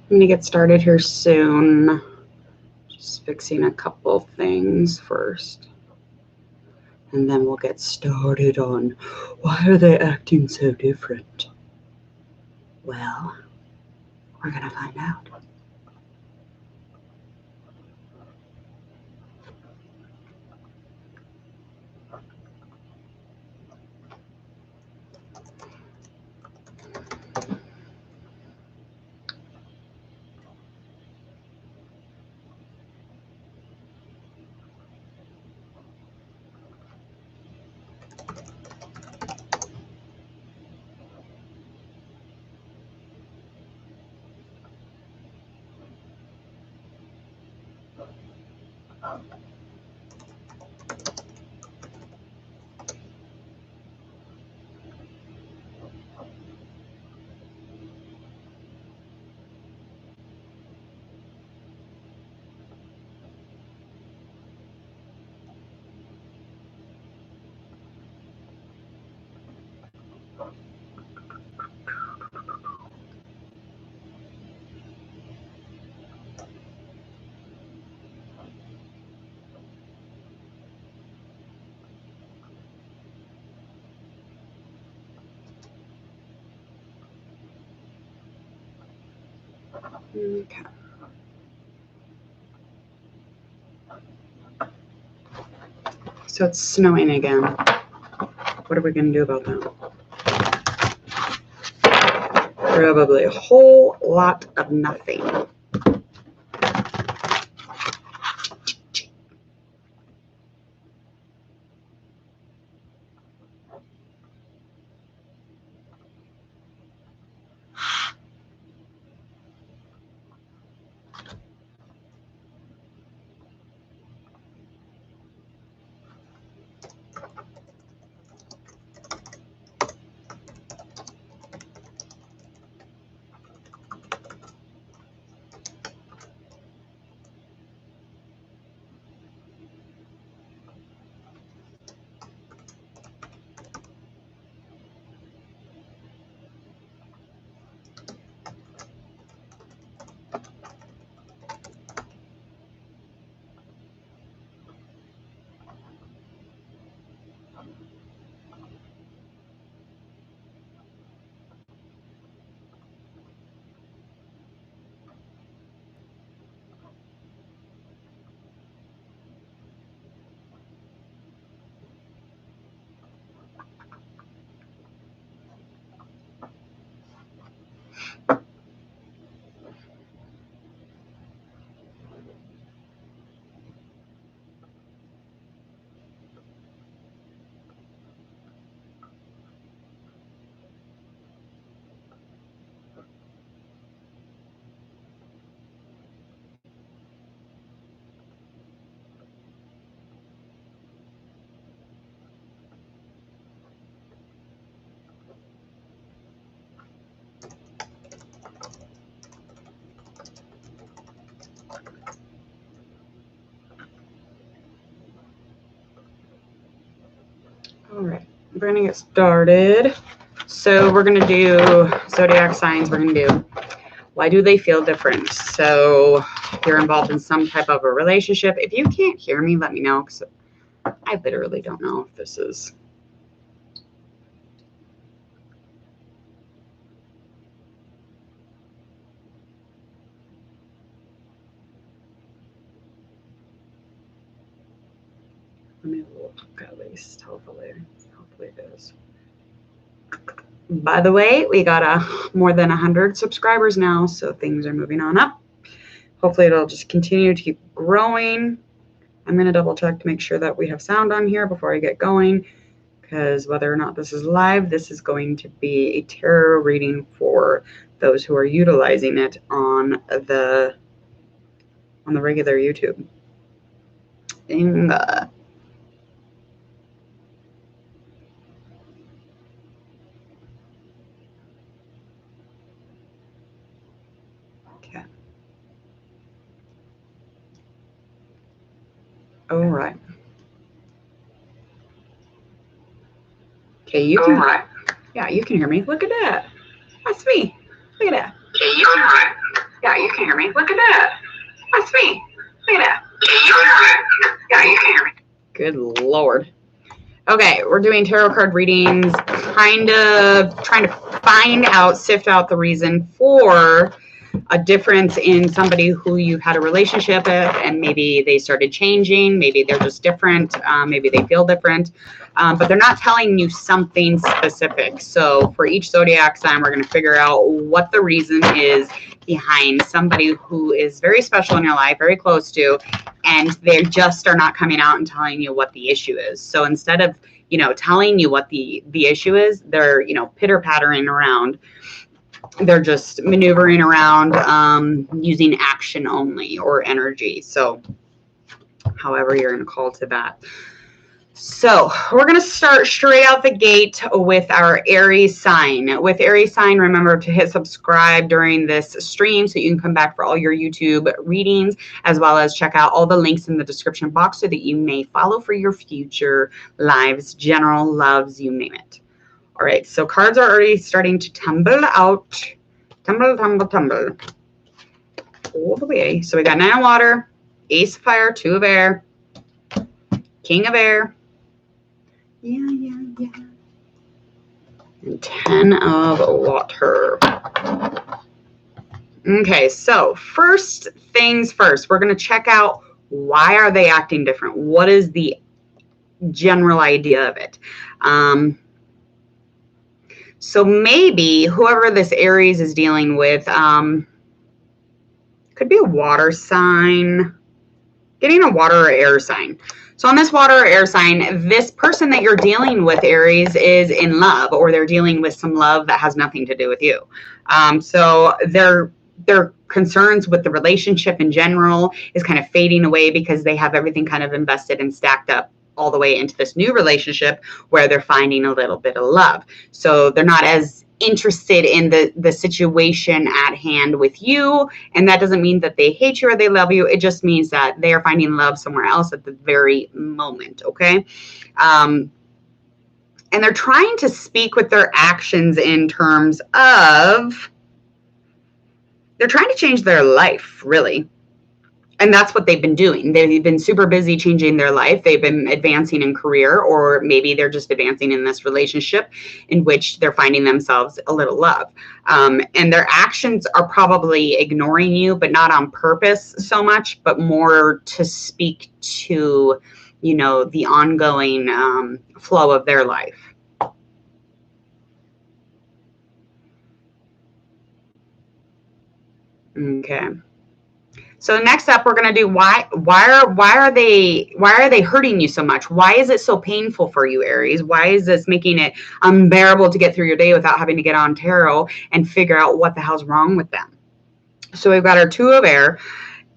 I'm going to get started here soon. Just fixing a couple things first. And then we'll get started on why are they acting so different? Well, we're going to find out. Okay. So it's snowing again. What are we going to do about that? Probably a whole lot of nothing. All right, we're going to get started. So we're going to do zodiac signs. We're going to do why do they feel different? So you're involved in some type of a relationship. If you can't hear me, let me know, because I literally don't know if this is. Let me look at least. Hopefully it is. By the way, we got more than 100 subscribers now, so things are moving on up. Hopefully it'll just continue to keep growing. I'm going to double check to make sure that we have sound on here before I get going, because whether or not this is live, this is going to be a tarot reading for those who are utilizing it on the regular YouTube thing. All right. Okay, you can. All right. Yeah, you can hear me. Look at that. That's me. Look at that. Okay, you can. All right. Yeah, you can hear me. Look at that. That's me. Look at that. Okay, you can. Yeah, you can hear me. Good Lord. Okay, we're doing tarot card readings, kind of trying to find out, sift out the reason for a difference in somebody who you had a relationship with, and maybe they started changing, maybe they're just different, maybe they feel different, but they're not telling you something specific. So for each zodiac sign, we're going to figure out what the reason is behind somebody who is very special in your life, very close to, and they just are not coming out and telling you what the issue is. So instead of, you know, telling you what the issue is, they're, you know, pitter-pattering around. They're just maneuvering around, using action only or energy. So however you're going to call to that. So we're going to start straight out the gate with our Aries sign. With Aries sign, remember to hit subscribe during this stream so you can come back for all your YouTube readings, as well as check out all the links in the description box so that you may follow for your future lives, general loves, you name it. All right, so cards are already starting to tumble out. Tumble, tumble, tumble. All the way. So we got 9 of water, Ace of fire, 2 of air, King of air. Yeah. And 10 of water. Okay, so first things first, we're going to check out why are they acting different? What is the general idea of it? So maybe whoever this Aries is dealing with could be a water sign, getting a water or air sign. So on this water or air sign, this person that you're dealing with, Aries, is in love, or they're dealing with some love that has nothing to do with you. So their concerns with the relationship in general is kind of fading away because they have everything kind of invested and stacked up all the way into this new relationship where they're finding a little bit of love. So they're not as interested in the situation at hand with you, and that doesn't mean that they hate you or they love you. It just means that they are finding love somewhere else at the very moment. Okay. And they're trying to speak with their actions in terms of they're trying to change their life, really. And that's what they've been doing. They've been super busy changing their life. They've been advancing in career, or maybe they're just advancing in this relationship in which they're finding themselves a little love. And their actions are probably ignoring you, but not on purpose so much, but more to speak to, you know, the ongoing flow of their life. Okay. So next up, we're going to do why are they hurting you so much? Why is it so painful for you, Aries? Why is this making it unbearable to get through your day without having to get on tarot and figure out what the hell's wrong with them? So we've got our 2 of air.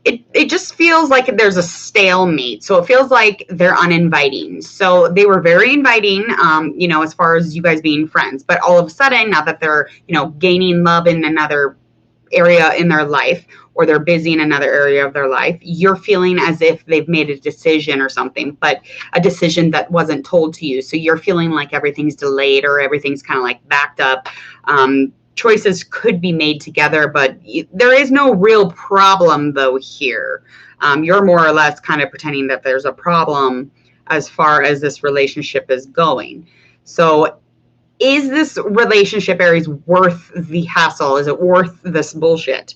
It just feels like there's a stalemate. So it feels like they're uninviting. So they were very inviting, you know, as far as you guys being friends. But all of a sudden, now that they're, you know, gaining love in another area in their life, or they're busy in another area of their life, you're feeling as if they've made a decision or something, but a decision that wasn't told to you. So you're feeling like everything's delayed or everything's kind of like backed up. Choices could be made together, but there is no real problem though here. You're more or less kind of pretending that there's a problem as far as this relationship is going. So is this relationship, Aries, worth the hassle? Is it worth this bullshit?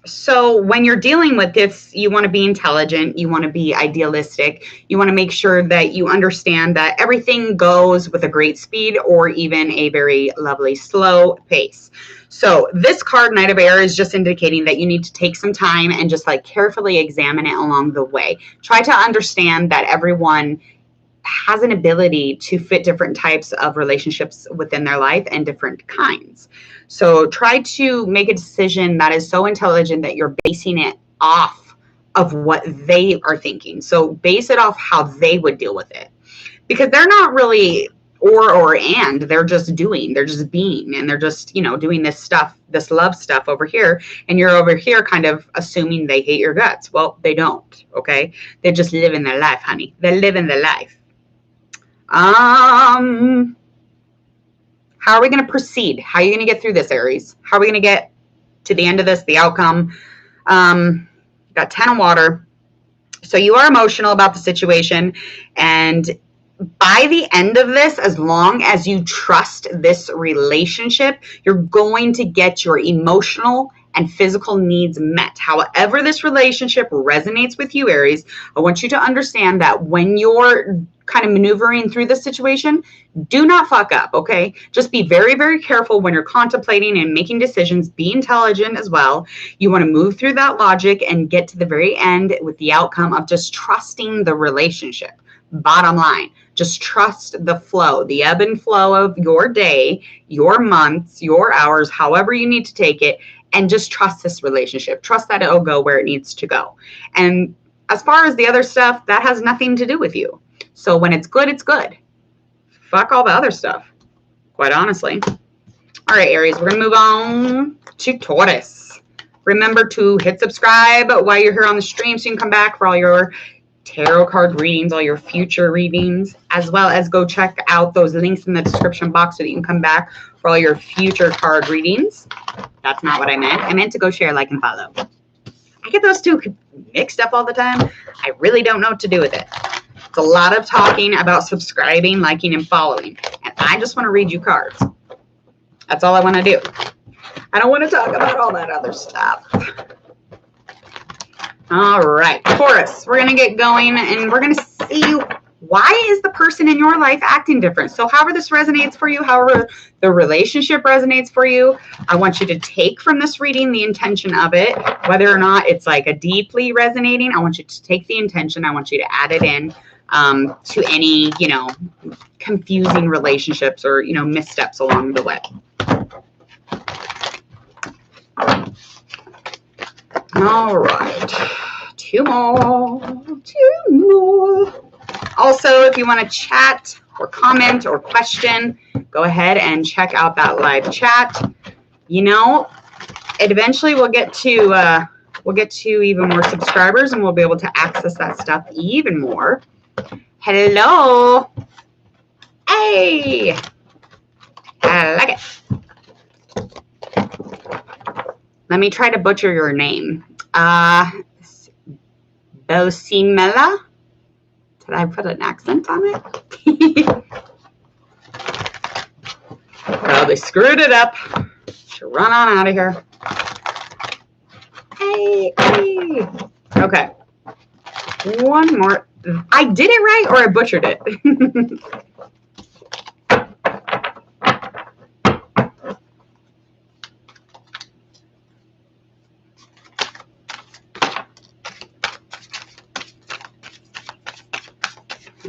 So when you're dealing with this, you want to be intelligent, you want to be idealistic, you want to make sure that you understand that everything goes with a great speed or even a very lovely slow pace. So this card, Knight of Air, is just indicating that you need to take some time and just like carefully examine it along the way. Try to understand that everyone has an ability to fit different types of relationships within their life and different kinds. So try to make a decision that is so intelligent that you're basing it off of what they are thinking. So base it off how they would deal with it, because they're not really and they're just doing, they're just being, and they're just, you know, doing this stuff, this love stuff over here, and you're over here kind of assuming they hate your guts. Well, they don't, okay? They're just living their life, honey. They're living their life. How are we going to proceed? How are you going to get through this, Aries? How are we going to get to the end of this, the outcome? Got 10 of water. So you are emotional about the situation, and by the end of this, as long as you trust this relationship, you're going to get your emotional and physical needs met. However this relationship resonates with you, Aries, I want you to understand that when you're kind of maneuvering through this situation, do not fuck up, okay? Just be very, very careful when you're contemplating and making decisions. Be intelligent as well. You want to move through that logic and get to the very end with the outcome of just trusting the relationship. Bottom line, just trust the flow, the ebb and flow of your day, your months, your hours, however you need to take it, and just trust this relationship. Trust that it'll go where it needs to go. And as far as the other stuff, that has nothing to do with you. So when it's good, it's good. Fuck all the other stuff, quite honestly. All right, Aries, we're going to move on to Taurus. Remember to hit subscribe while you're here on the stream so you can come back for all your tarot card readings, all your future readings, as well as go check out those links in the description box so that you can come back for all your future card readings. That's not what I meant. I meant to go share, like, and follow. I get those two mixed up all the time. I really don't know what to do with it. It's a lot of talking about subscribing, liking, and following. And I just want to read you cards. That's all I want to do. I don't want to talk about all that other stuff. All right, Taurus, we're going to get going and we're going to see why is the person in your life acting different. So however this resonates for you, however the relationship resonates for you, I want you to take from this reading the intention of it, whether or not it's like a deeply resonating. I want you to take the intention. I want you to add it in to any, you know, confusing relationships or, you know, missteps along the way. All right, two more. Also, if you want to chat or comment or question, go ahead and check out that live chat. You know, eventually we'll get to even more subscribers and we'll be able to access that stuff even more. Hello. Hey. I like it. Let me try to butcher your name. Belsimela? Did I put an accent on it? Probably screwed it up. Should run on out of here. Hey. Okay. One more. I did it right or I butchered it?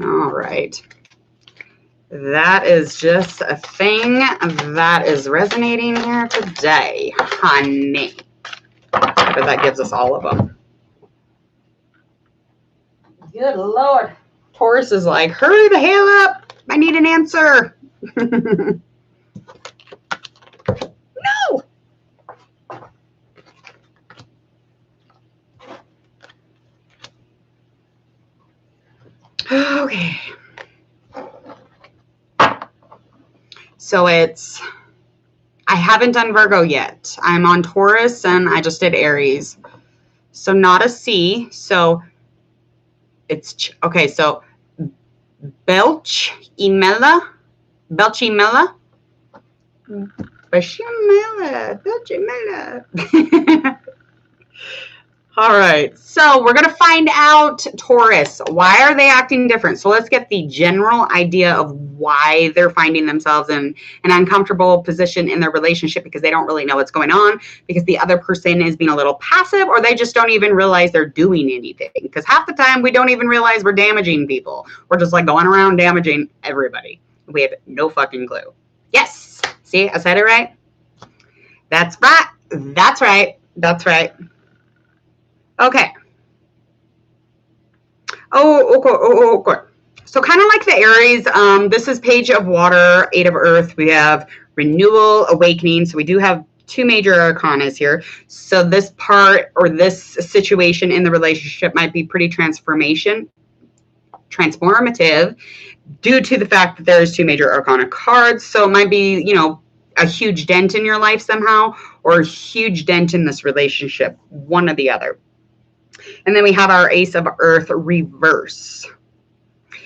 All right. That is just a thing that is resonating here today, honey. But that gives us all of them. Good Lord. Taurus is like, hurry the hell up. I need an answer. No. Okay. So I haven't done Virgo yet. I'm on Taurus and I just did Aries. So not a C. So it's, okay, so Belchimela. All right, so we're going to find out, Taurus, why are they acting different? So let's get the general idea of why they're finding themselves in an uncomfortable position in their relationship because they don't really know what's going on, because the other person is being a little passive, or they just don't even realize they're doing anything. Because half the time we don't even realize we're damaging people. We're just like going around damaging everybody. We have no fucking clue. Yes, see, I said it right. That's right. That's right. That's right. Okay. Okay. So kind of like the Aries, this is Page of Water, Eight of Earth. We have renewal, awakening. So we do have two major arcanas here. So this part or this situation in the relationship might be pretty transformative due to the fact that there's two major arcana cards. So it might be, you know, a huge dent in your life somehow, or a huge dent in this relationship, one or the other. And then we have our Ace of Earth reverse.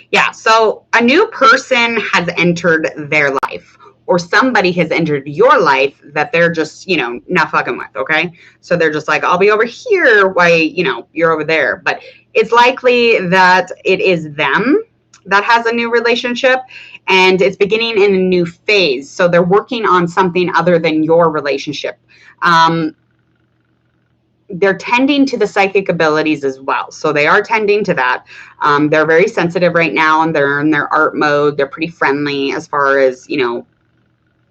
Yeah, so a new person has entered their life, or somebody has entered your life that they're just, you know, not fucking with, okay? So they're just like, I'll be over here while, you know, you're over there. But it's likely that it is them that has a new relationship, and it's beginning in a new phase. So they're working on something other than your relationship. They're tending to the psychic abilities as well. So they are tending to that. They're very sensitive right now, and they're in their art mode. They're pretty friendly as far as, you know,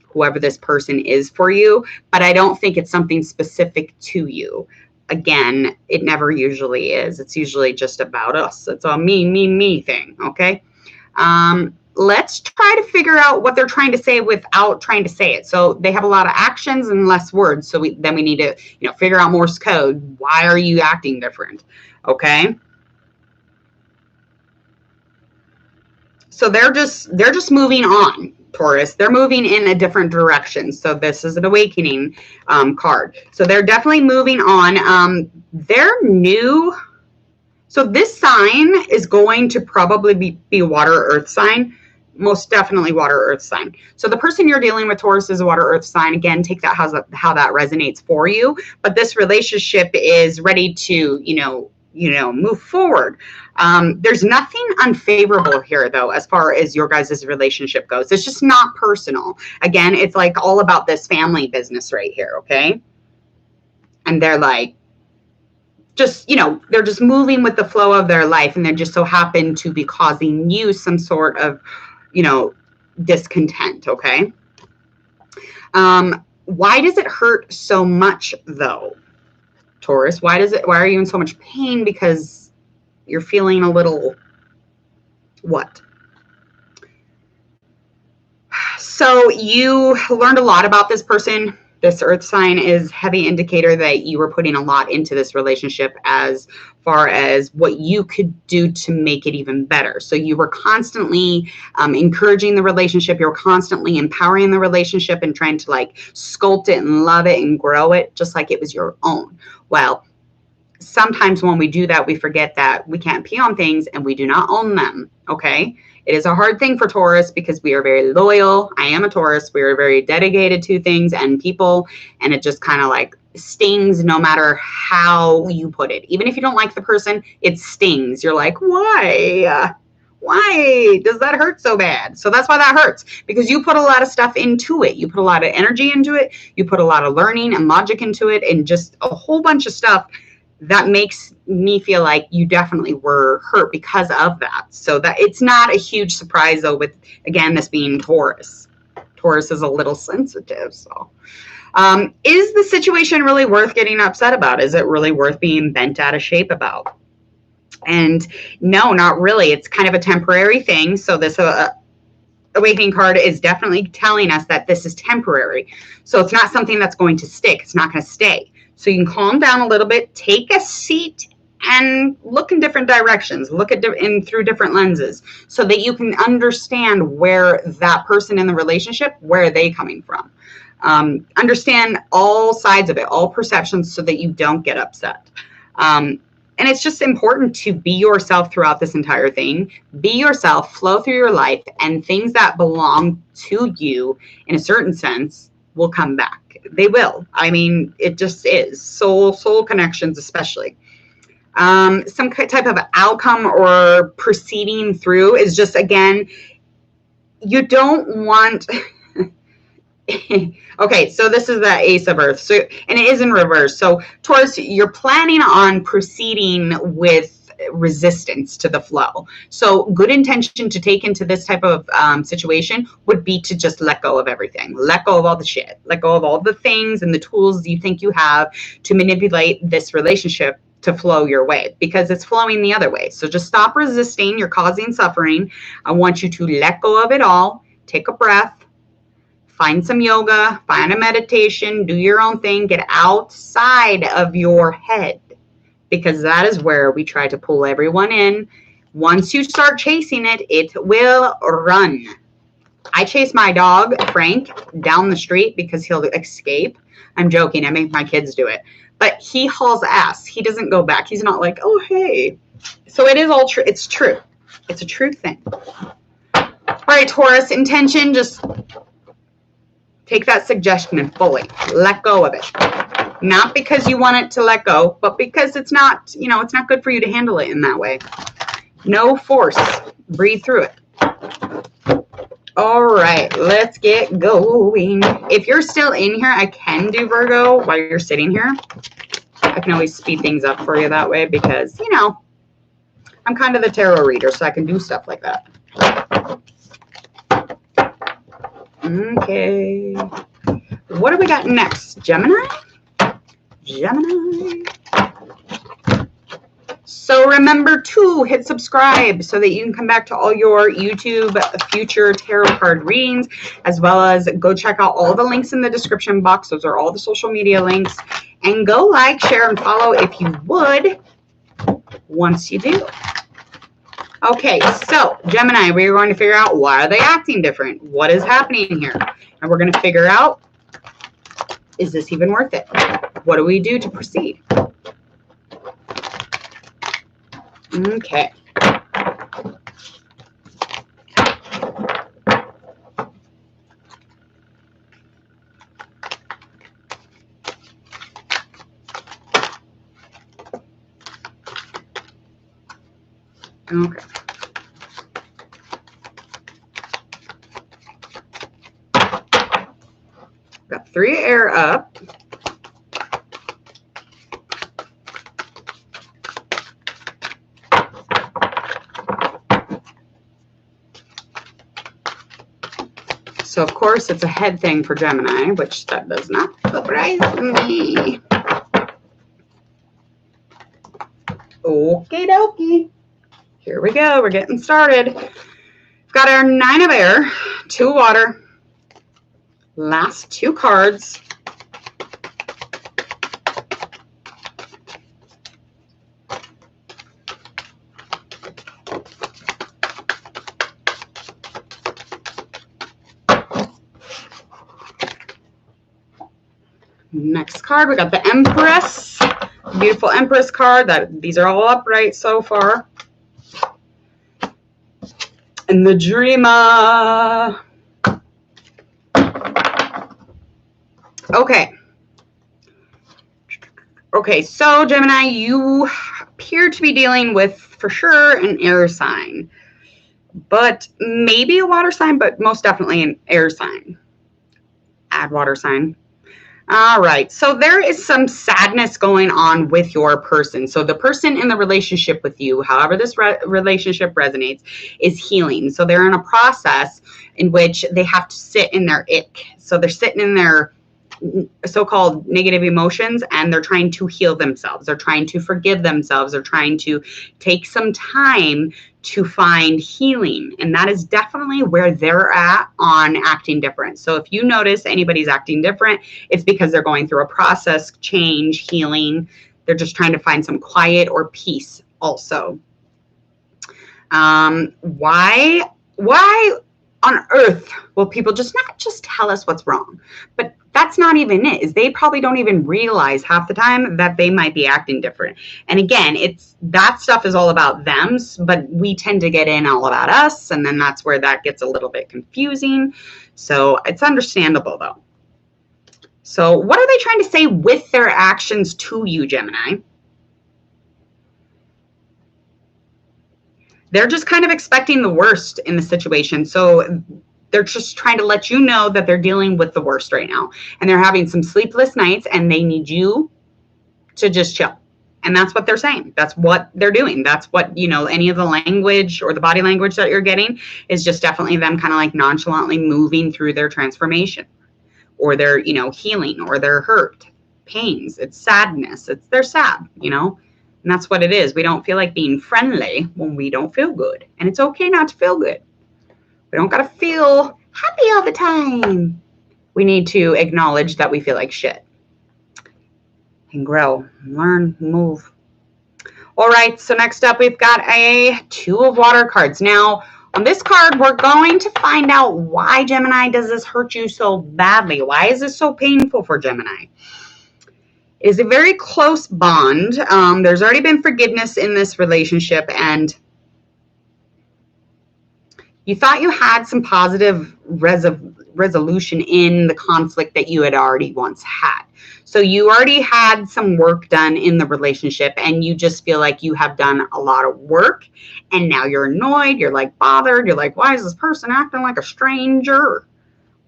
whoever this person is for you. But I don't think it's something specific to you. Again, it never usually is. It's usually just about us. It's a me thing, okay? Let's try to figure out what they're trying to say without trying to say it. So they have a lot of actions and less words. So then we need to, you know, figure out Morse code. Why are you acting different? Okay. So they're just moving on, Taurus. They're moving in a different direction. So this is an awakening card. So they're definitely moving on. They're new. So this sign is going to probably be water earth sign. Most definitely water earth sign. So the person you're dealing with, Taurus, is a water earth sign. Again, take that how that resonates for you. But this relationship is ready to, you know, move forward. There's nothing unfavorable here, though, as far as your guys' relationship goes. It's just not personal. Again, it's like all about this family business right here, okay? And they're like, just, you know, they're just moving with the flow of their life, and they just so happen to be causing you some sort of, you know, discontent, okay? Why does it hurt so much, though, Taurus? Why are you in so much pain? Because you're feeling a little what? So you learned a lot about this person. This earth sign is heavy indicator that you were putting a lot into this relationship as far as what you could do to make it even better. So you were constantly encouraging the relationship. You're constantly empowering the relationship and trying to like sculpt it and love it and grow it just like it was your own. Well, sometimes when we do that, we forget that we can't pee on things and we do not own them, okay? It is a hard thing for Taurus because we are very loyal. I am a Taurus. We are very dedicated to things and people, and it just kind of like stings no matter how you put it. Even if you don't like the person, it stings. You're like, why? Why does that hurt so bad? So that's why that hurts, because you put a lot of stuff into it. You put a lot of energy into it. You put a lot of learning and logic into it, and just a whole bunch of stuff that makes me feel like you definitely were hurt because of that. So that it's not a huge surprise, though, with, again, this being Taurus. Taurus is a little sensitive. So is the situation really worth getting upset about? Is it really worth being bent out of shape about? And no, not really. It's kind of a temporary thing. So this awakening card is definitely telling us that this is temporary. So it's not something that's going to stick. It's not going to stay. So you can calm down a little bit, take a seat, and look in different directions. Look at through different lenses so that you can understand where that person in the relationship, where are they coming from? Understand all sides of it, all perceptions, so that you don't get upset. And it's just important to be yourself throughout this entire thing. Be yourself, flow through your life, and things that belong to you in a certain sense will come back. They will. I mean, it just is. Soul connections especially. Some type of outcome or proceeding through is just, again, you don't want... Okay, so this is the Ace of Earth. So, and it is in reverse. So Taurus, you're planning on proceeding with resistance to the flow. So good intention to take into this type of situation would be to just let go of everything. Let go of all the shit. Let go of all the things and the tools you think you have to manipulate this relationship to flow your way, because it's flowing the other way. So just stop resisting. You're causing suffering. I want you to let go of it all. Take a breath. Find some yoga. Find a meditation. Do your own thing. Get outside of your head, because that is where we try to pull everyone in. Once you start chasing it, it will run. I chase my dog, Frank, down the street because he'll escape. I'm joking. I make my kids do it. But he hauls ass. He doesn't go back. He's not like, oh, hey. So it is all true. It's true. It's a true thing. All right, Taurus, intention, just take that suggestion and fully let go of it. Not because you want it to let go, but because it's not, you know, it's not good for you to handle it in that way. No force. Breathe through it. All right, let's get going. If you're still in here, I can do Virgo while you're sitting here. I can always speed things up for you that way because, you know, I'm kind of the tarot reader, so I can do stuff like that. Okay. What do we got next? Gemini? Gemini. So remember to hit subscribe so that you can come back to all your YouTube future tarot card readings, as well as go check out all the links in the description box. Those are all the social media links. And go like, share, and follow if you would once you do. Okay, so Gemini, we're going to figure out why are they acting different? What is happening here? And we're going to figure out, is this even worth it? What do we do to proceed? Okay. Okay. Got 3 air up. So, of course, it's a head thing for Gemini, which that does not surprise me. Okie dokie. Here we go. We're getting started. We've got our 9 of air, 2 water, last 2 cards. Next card, we got the Empress. Beautiful Empress card. These are all upright so far. And the Dreamer. Okay. Okay, so Gemini, you appear to be dealing with, for sure, an air sign. But maybe a water sign, but most definitely an air sign. Add water sign. All right, so there is some sadness going on with your person. So the person in the relationship with you, however this relationship resonates, is healing. So they're in a process in which they have to sit in their ick. So they're sitting in their so-called negative emotions, and they're trying to heal themselves. They're trying to forgive themselves. They're trying to take some time to find healing. And that is definitely where they're at on acting different. So if you notice anybody's acting different, it's because they're going through a process, change, healing. They're just trying to find some quiet or peace also. Why on earth will people not just tell us what's wrong? But that's not even it. Is they probably don't even realize half the time that they might be acting different. And again, that stuff is all about them, but we tend to get in all about us, and then that's where that gets a little bit confusing. So it's understandable though. So what are they trying to say with their actions to you, Gemini? They're just kind of expecting the worst in the situation. So they're just trying to let you know that they're dealing with the worst right now. And they're having some sleepless nights, and they need you to just chill. And that's what they're saying. That's what they're doing. That's what, you know, any of the language or the body language that you're getting is just definitely them kind of like nonchalantly moving through their transformation, or their, you know, healing, or their hurt, pains. It's sadness. They're sad, you know. And that's what it is. We don't feel like being friendly when we don't feel good. And it's okay not to feel good. We don't got to feel happy all the time. We need to acknowledge that we feel like shit. And grow, learn, move. All right, so next up we've got a Two of Water cards. Now, on this card, we're going to find out why, Gemini, does this hurt you so badly? Why is this so painful for Gemini? It is a very close bond. There's already been forgiveness in this relationship, and you thought you had some positive resolution in the conflict that you had already once had. So you already had some work done in the relationship, and you just feel like you have done a lot of work, and now you're annoyed, you're like bothered, you're like, why is this person acting like a stranger?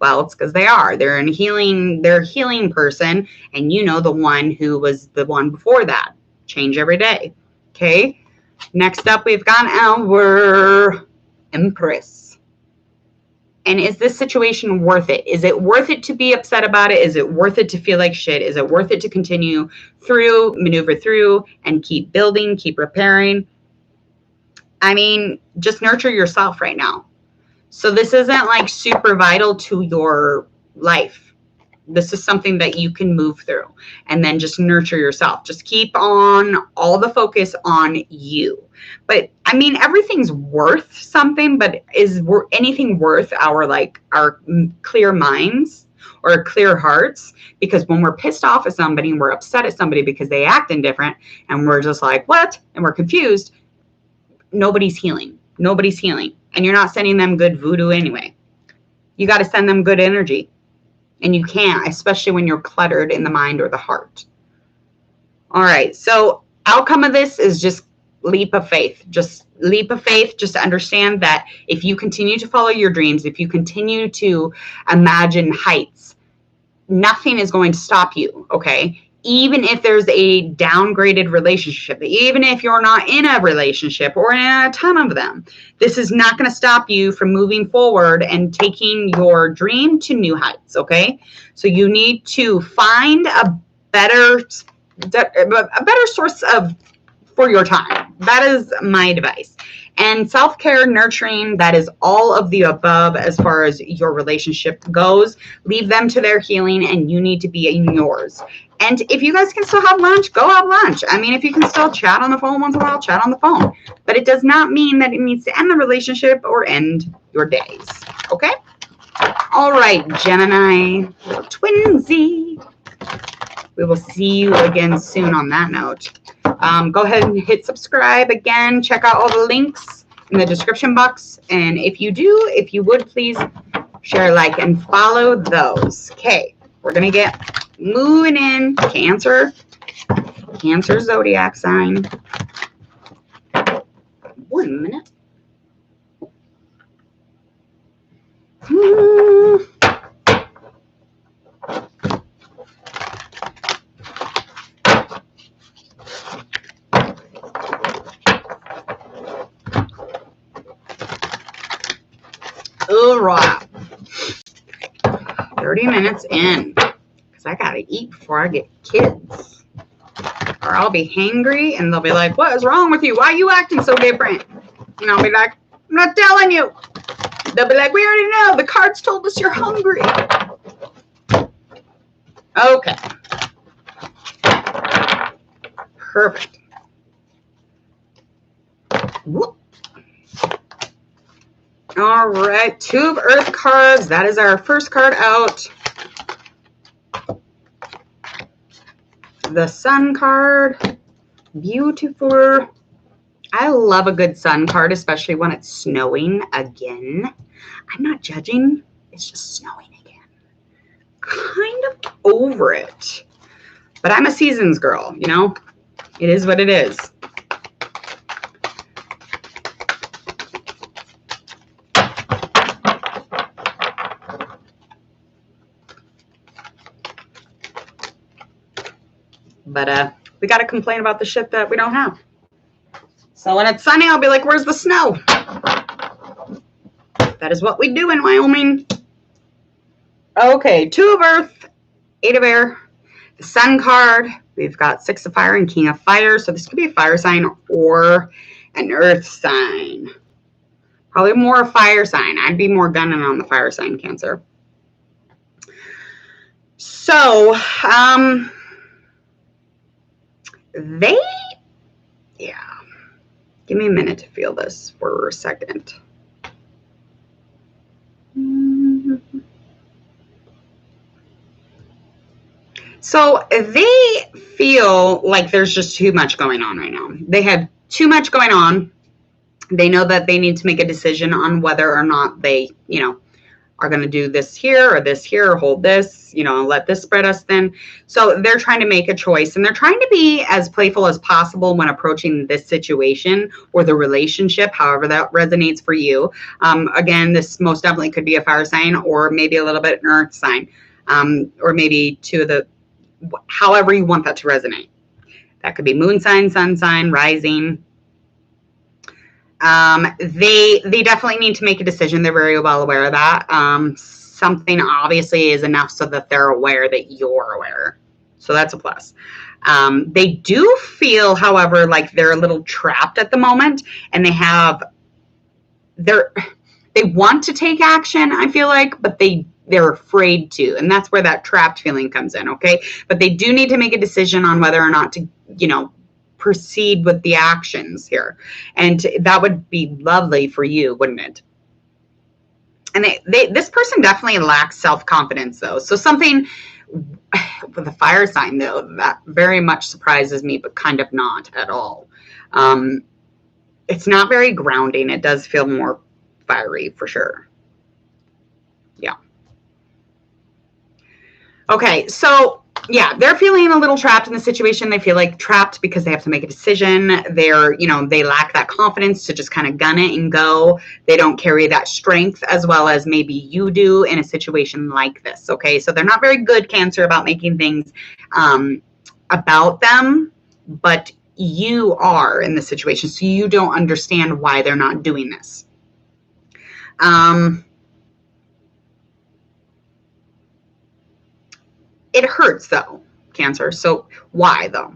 Well, it's because they are. They're a healing person, and you know the one who was the one before that. Change every day. Okay? Next up, we've got our Empress. And is this situation worth it? Is it worth it to be upset about it? Is it worth it to feel like shit? Is it worth it to continue through, maneuver through, and keep building, keep repairing? I mean, just nurture yourself right now. So this isn't like super vital to your life. This is something that you can move through and then just nurture yourself. Just keep on all the focus on you. But I mean, everything's worth something, but is anything worth our clear minds or clear hearts? Because when we're pissed off at somebody and we're upset at somebody because they act indifferent and we're just like, what? And we're confused, nobody's healing. Nobody's healing. And you're not sending them good voodoo anyway. You got to send them good energy. And you can't, especially when you're cluttered in the mind or the heart. All right. So outcome of this is just leap of faith. Just leap of faith. Just to understand that if you continue to follow your dreams, if you continue to imagine heights, nothing is going to stop you. Okay. Even if there's a downgraded relationship, even if you're not in a relationship or in a ton of them, this is not going to stop you from moving forward and taking your dream to new heights, okay? So you need to find a better source for your time. That is my advice. And self-care, nurturing, that is all of the above as far as your relationship goes. Leave them to their healing, and you need to be in yours. And if you guys can still have lunch, go have lunch. I mean, if you can still chat on the phone once in a while, chat on the phone. But it does not mean that it needs to end the relationship or end your days. Okay? All right, Gemini, twinsy. We will see you again soon on that note. Go ahead and hit subscribe again. Check out all the links in the description box. And if you would, please share, like, and follow those. Okay, we're going to get moving in. Cancer zodiac sign. 1 minute. All right. 30 minutes in. Because I got to eat before I get kids. Or I'll be hangry and they'll be like, what is wrong with you? Why are you acting so different? And I'll be like, I'm not telling you. They'll be like, we already know. The cards told us you're hungry. Okay. Perfect. Whoop. All right. 2 of Earth cards. That is our first card out. The Sun card. Beautiful. I love a good Sun card, especially when it's snowing again. I'm not judging. It's just snowing again. Kind of over it. But I'm a seasons girl, you know? It is what it is. But we got to complain about the shit that we don't have. So when it's sunny, I'll be like, where's the snow? That is what we do in Wyoming. Okay, 2 of Earth, 8 of Air, the Sun card, We've got 6 of fire and King of fire. So this could be a fire sign or an earth sign. Probably more a fire sign. I'd be more gunning on the fire sign, Cancer. So, yeah. Give me a minute to feel this for a second. So they feel like there's just too much going on right now. They have too much going on. They know that they need to make a decision on whether or not they, you know, are going to do this here or hold this, you know, let this spread us thin. So they're trying to make a choice, and they're trying to be as playful as possible when approaching this situation or the relationship, however that resonates for you. Again, this most definitely could be a fire sign or maybe a little bit an earth sign, or maybe two of the, however you want that to resonate. That could be moon sign, sun sign, rising. They definitely need to make a decision. They're very well aware of that. Something obviously is enough so that they're aware that you're aware. So that's a plus. They do feel, however, like they're a little trapped at the moment, and they want to take action, I feel like, but they're afraid to, and that's where that trapped feeling comes in, okay? But they do need to make a decision on whether or not to, you know, proceed with the actions here. And that would be lovely for you, wouldn't it? And this person definitely lacks self-confidence, though. So something with a fire sign, though, that very much surprises me, but kind of not at all. It's not very grounding. It does feel more fiery for sure. Yeah. Okay, so yeah, they're feeling a little trapped in the situation. They feel like trapped because they have to make a decision. They're, you know, they lack that confidence to just kind of gun it and go. They don't carry that strength as well as maybe you do in a situation like this. Okay, so they're not very good, Cancer, about making things about them, but you are in the situation, so you don't understand why they're not doing this. It hurts, though, Cancer. So why, though?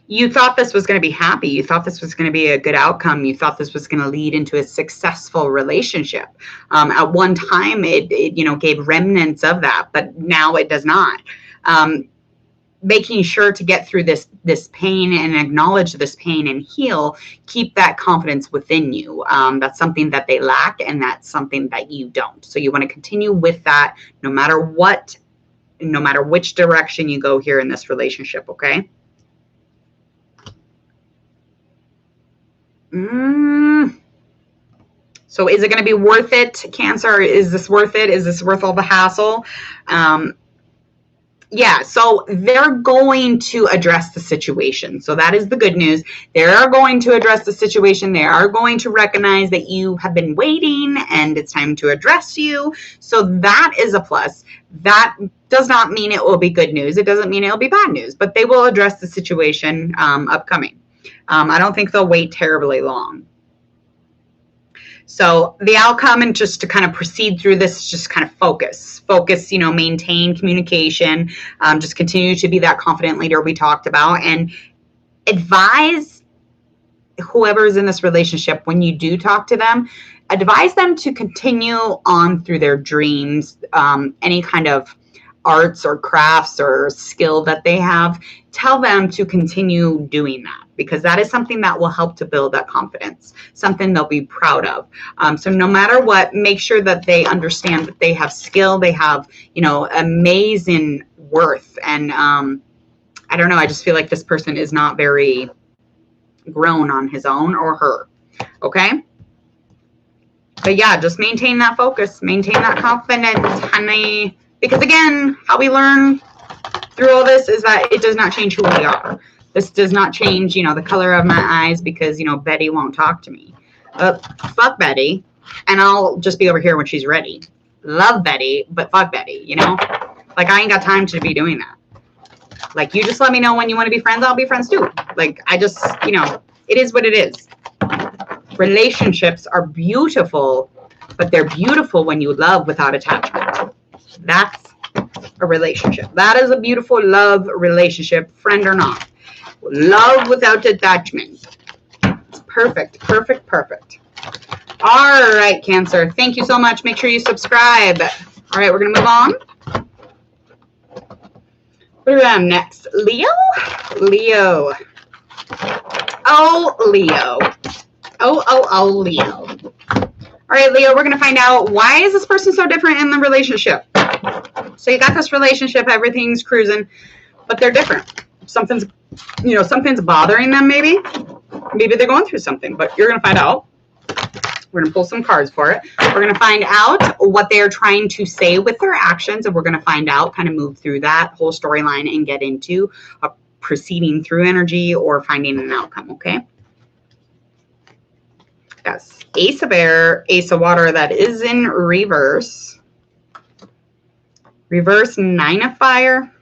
You thought this was going to be happy. You thought this was going to be a good outcome. You thought this was going to lead into a successful relationship. At one time, it you know, gave remnants of that, but now it does not. Making sure to get through this pain and acknowledge this pain and heal, keep that confidence within you. That's something that they lack, and that's something that you don't. So you want to continue with that no matter what, no matter which direction you go here in this relationship, okay? So is it going to be worth it, Cancer? Is this worth it? Is this worth all the hassle? Yeah, so they're going to address the situation. So that is the good news. They are going to address the situation. They are going to recognize that you have been waiting and it's time to address you. So that is a plus. That does not mean it will be good news. It doesn't mean it'll be bad news, but they will address the situation upcoming. I don't think they'll wait terribly long. So the outcome, and just to kind of proceed through this, just kind of focus, you know, maintain communication, just continue to be that confident leader we talked about, and advise whoever's in this relationship, when you do talk to them, advise them to continue on through their dreams, any kind of arts or crafts or skill that they have. Tell them to continue doing that, because that is something that will help to build that confidence, something they'll be proud of. So no matter what, make sure that they understand that they have skill, they have, you know, amazing worth. And I don't know, I just feel like this person is not very grown on his own or her. Okay? But yeah, just maintain that focus, maintain that confidence, honey. Because again, how we learn through all this is that it does not change who we are. This does not change, you know, the color of my eyes because, you know, Betty won't talk to me. Fuck Betty, and I'll just be over here when she's ready. Love Betty, but fuck Betty, you know? Like, I ain't got time to be doing that. Like, you just let me know when you want to be friends, I'll be friends too. Like, I just, you know, it is what it is. Relationships are beautiful, but they're beautiful when you love without attachment. That's a a relationship. That is a beautiful love relationship, friend or not. Love without attachment. Perfect, perfect, perfect. All right, Cancer. Thank you so much. Make sure you subscribe. All right, we're going to move on. What do we have next? Leo? Leo. Oh, Leo. Oh, Leo. All right, Leo, we're going to find out, why is this person so different in the relationship? So you got this relationship, everything's cruising, but they're different. Something's bothering them maybe. Maybe they're going through something, but you're going to find out. We're going to pull some cards for it. We're going to find out what they are trying to say with their actions, and we're going to find out, kind of move through that whole storyline and get into a proceeding through energy or finding an outcome, okay? Yes, Ace of Air, Ace of Water, that is in reverse. Reverse, Nine of Fire.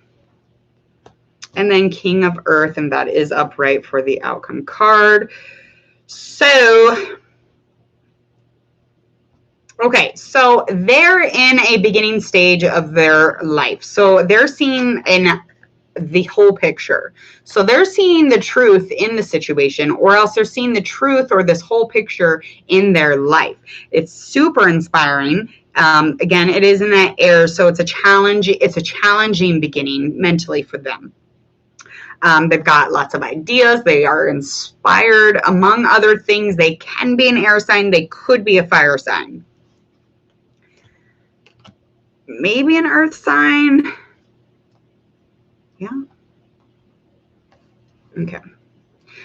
And then King of Earth, and that is upright for the outcome card. So, okay, so they're in a beginning stage of their life. So they're seeing the whole picture. So they're seeing the truth in the situation, or else they're seeing the truth or this whole picture in their life. It's super inspiring. Again, it is in that air, so it's a challenge. It's a challenging beginning mentally for them. They've got lots of ideas. They are inspired. Among other things, they can be an air sign. They could be a fire sign. Maybe an earth sign. Yeah. Okay.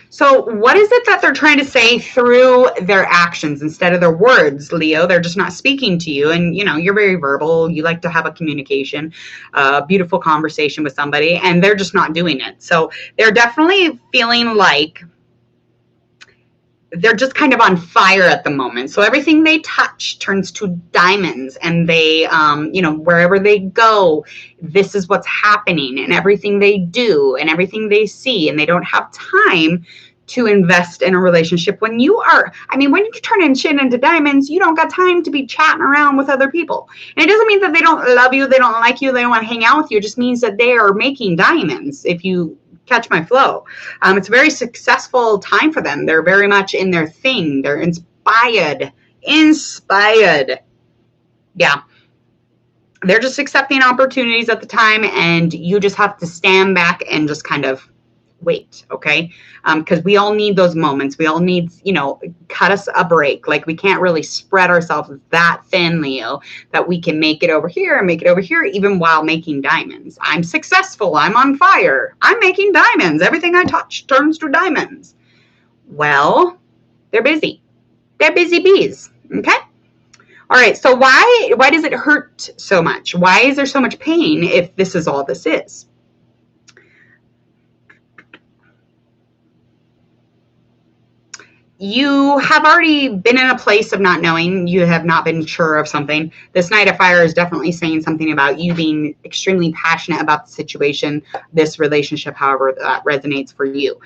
So what is it that they're trying to say through their actions instead of their words, Leo? They're just not speaking to you. And, you're very verbal. You like to have a communication, a beautiful conversation with somebody, and they're just not doing it. So they're definitely feeling like they're just kind of on fire at the moment. So everything they touch turns to diamonds, and they, wherever they go, this is what's happening, and everything they do and everything they see, and they don't have time to invest in a relationship. When you turn shit into diamonds, you don't got time to be chatting around with other people. And it doesn't mean that they don't love you, they don't like you, they don't want to hang out with you. It just means that they are making diamonds, if you catch my flow. It's a very successful time for them. They're very much in their thing. They're inspired. Yeah. They're just accepting opportunities at the time, and you just have to stand back and just kind of wait, okay? Because we all need those moments. We all need, cut us a break. Like, we can't really spread ourselves that thin, Leo, that we can make it over here and make it over here, even while making diamonds. I'm successful. I'm on fire. I'm making diamonds. Everything I touch turns to diamonds. Well, they're busy. They're busy bees, okay? All right, so why does it hurt so much? Why is there so much pain if this is all this is? You have already been in a place of not knowing. You have not been sure of something. This Knight of Fire is definitely saying something about you being extremely passionate about the situation, this relationship, however that resonates for you.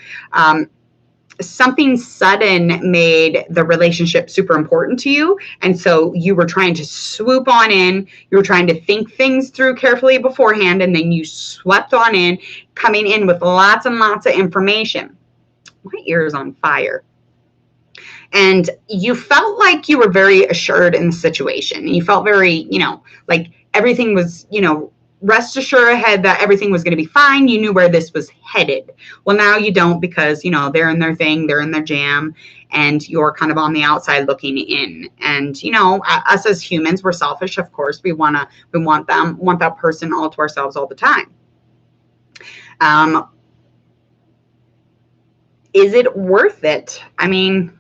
Something sudden made the relationship super important to you. And so you were trying to swoop on in. You were trying to think things through carefully beforehand. And then you swept on in, coming in with lots and lots of information. My ear is on fire. And you felt like you were very assured in the situation. You felt very, like everything was, rest assured ahead that everything was going to be fine. You knew where this was headed. Well, now you don't, because, they're in their thing, they're in their jam, and you're kind of on the outside looking in. And, us as humans, we're selfish. Of course, we want that person all to ourselves all the time. Is it worth it? I mean,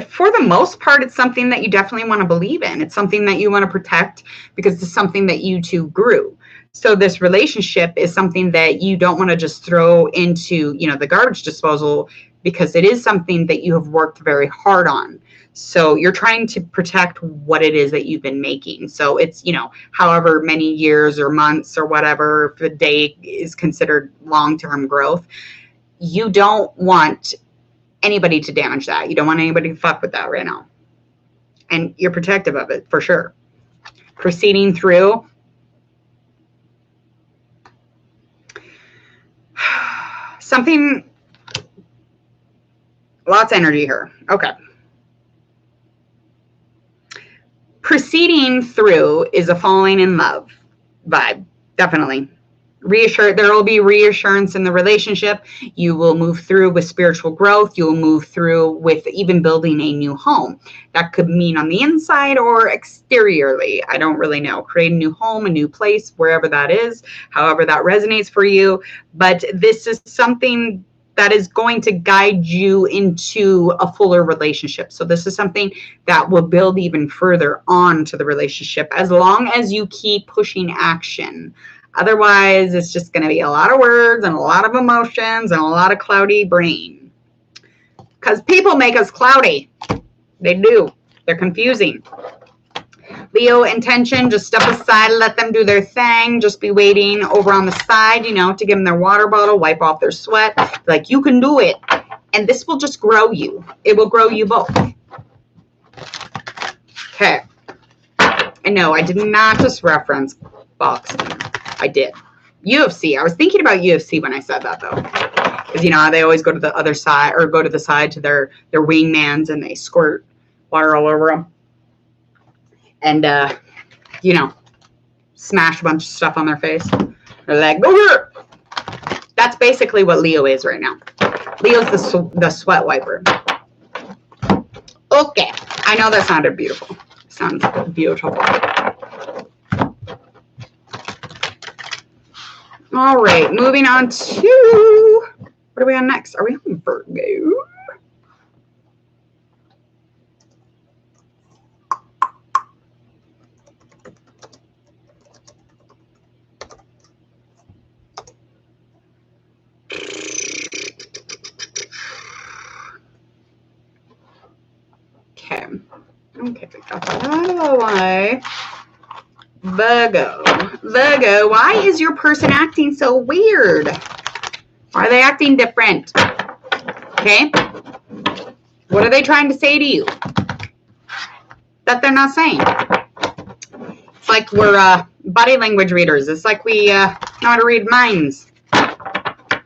for the most part, it's something that you definitely want to believe in. It's something that you want to protect because it's something that you two grew. So this relationship is something that you don't want to just throw into, the garbage disposal, because it is something that you have worked very hard on. So you're trying to protect what it is that you've been making. So it's, however many years or months or whatever, if a day is considered long-term growth, you don't want anybody to damage that. You don't want anybody to fuck with that right now. And you're protective of it, for sure. Proceeding through. Something, lots of energy here. Okay. Proceeding through is a falling in love vibe, definitely. There will be reassurance in the relationship. You will move through with spiritual growth. You will move through with even building a new home. That could mean on the inside or exteriorly. I don't really know. Create a new home, a new place, wherever that is, however that resonates for you. But this is something that is going to guide you into a fuller relationship. So this is something that will build even further on to the relationship as long as you keep pushing action. Otherwise, it's just going to be a lot of words and a lot of emotions and a lot of cloudy brain. Because people make us cloudy. They do. They're confusing. Leo, intention, just step aside, let them do their thing. Just be waiting over on the side, you know, to give them their water bottle, wipe off their sweat. Like, you can do it. And this will just grow you. It will grow you both. Okay. And no, I did not just reference boxing. I did. UFC. I was thinking about UFC when I said that, though. Because, you know, they always go to the other side, or go to the side to their wingmans, and they squirt water all over them. And, you know, smash a bunch of stuff on their face. They're like, go here. That's basically what Leo is right now. Leo's the sweat wiper. Okay. I know that sounded beautiful. Sounds beautiful. All right. Moving on to, what are we on next? Are we on Virgo? Okay, we got that out of the way. Virgo. Virgo, why is your person acting so weird? Why are they acting different? Okay? What are they trying to say to you that they're not saying? It's like we're body language readers. It's like we know how to read minds.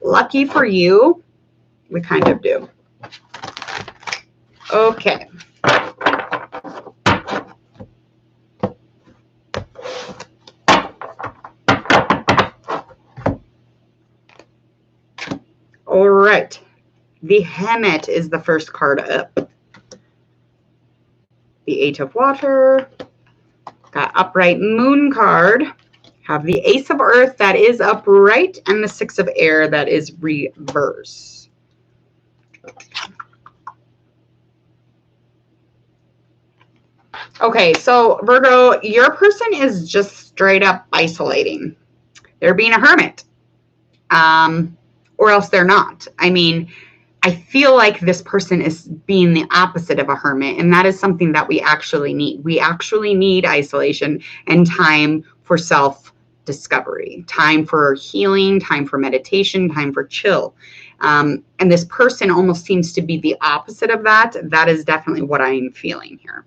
Lucky for you, we kind of do. Okay. All right. The Hermit is the first card up. The Eight of Water. Got upright Moon card. Have the Ace of Earth that is upright and the Six of Air that is reverse. Okay, so Virgo, your person is just straight up isolating. They're being a hermit. Or else they're not. I mean, I feel like this person is being the opposite of a hermit, and that is something that we actually need. We actually need isolation and time for self-discovery, time for healing, time for meditation, time for chill. And this person almost seems to be the opposite of that. That is definitely what I'm feeling here.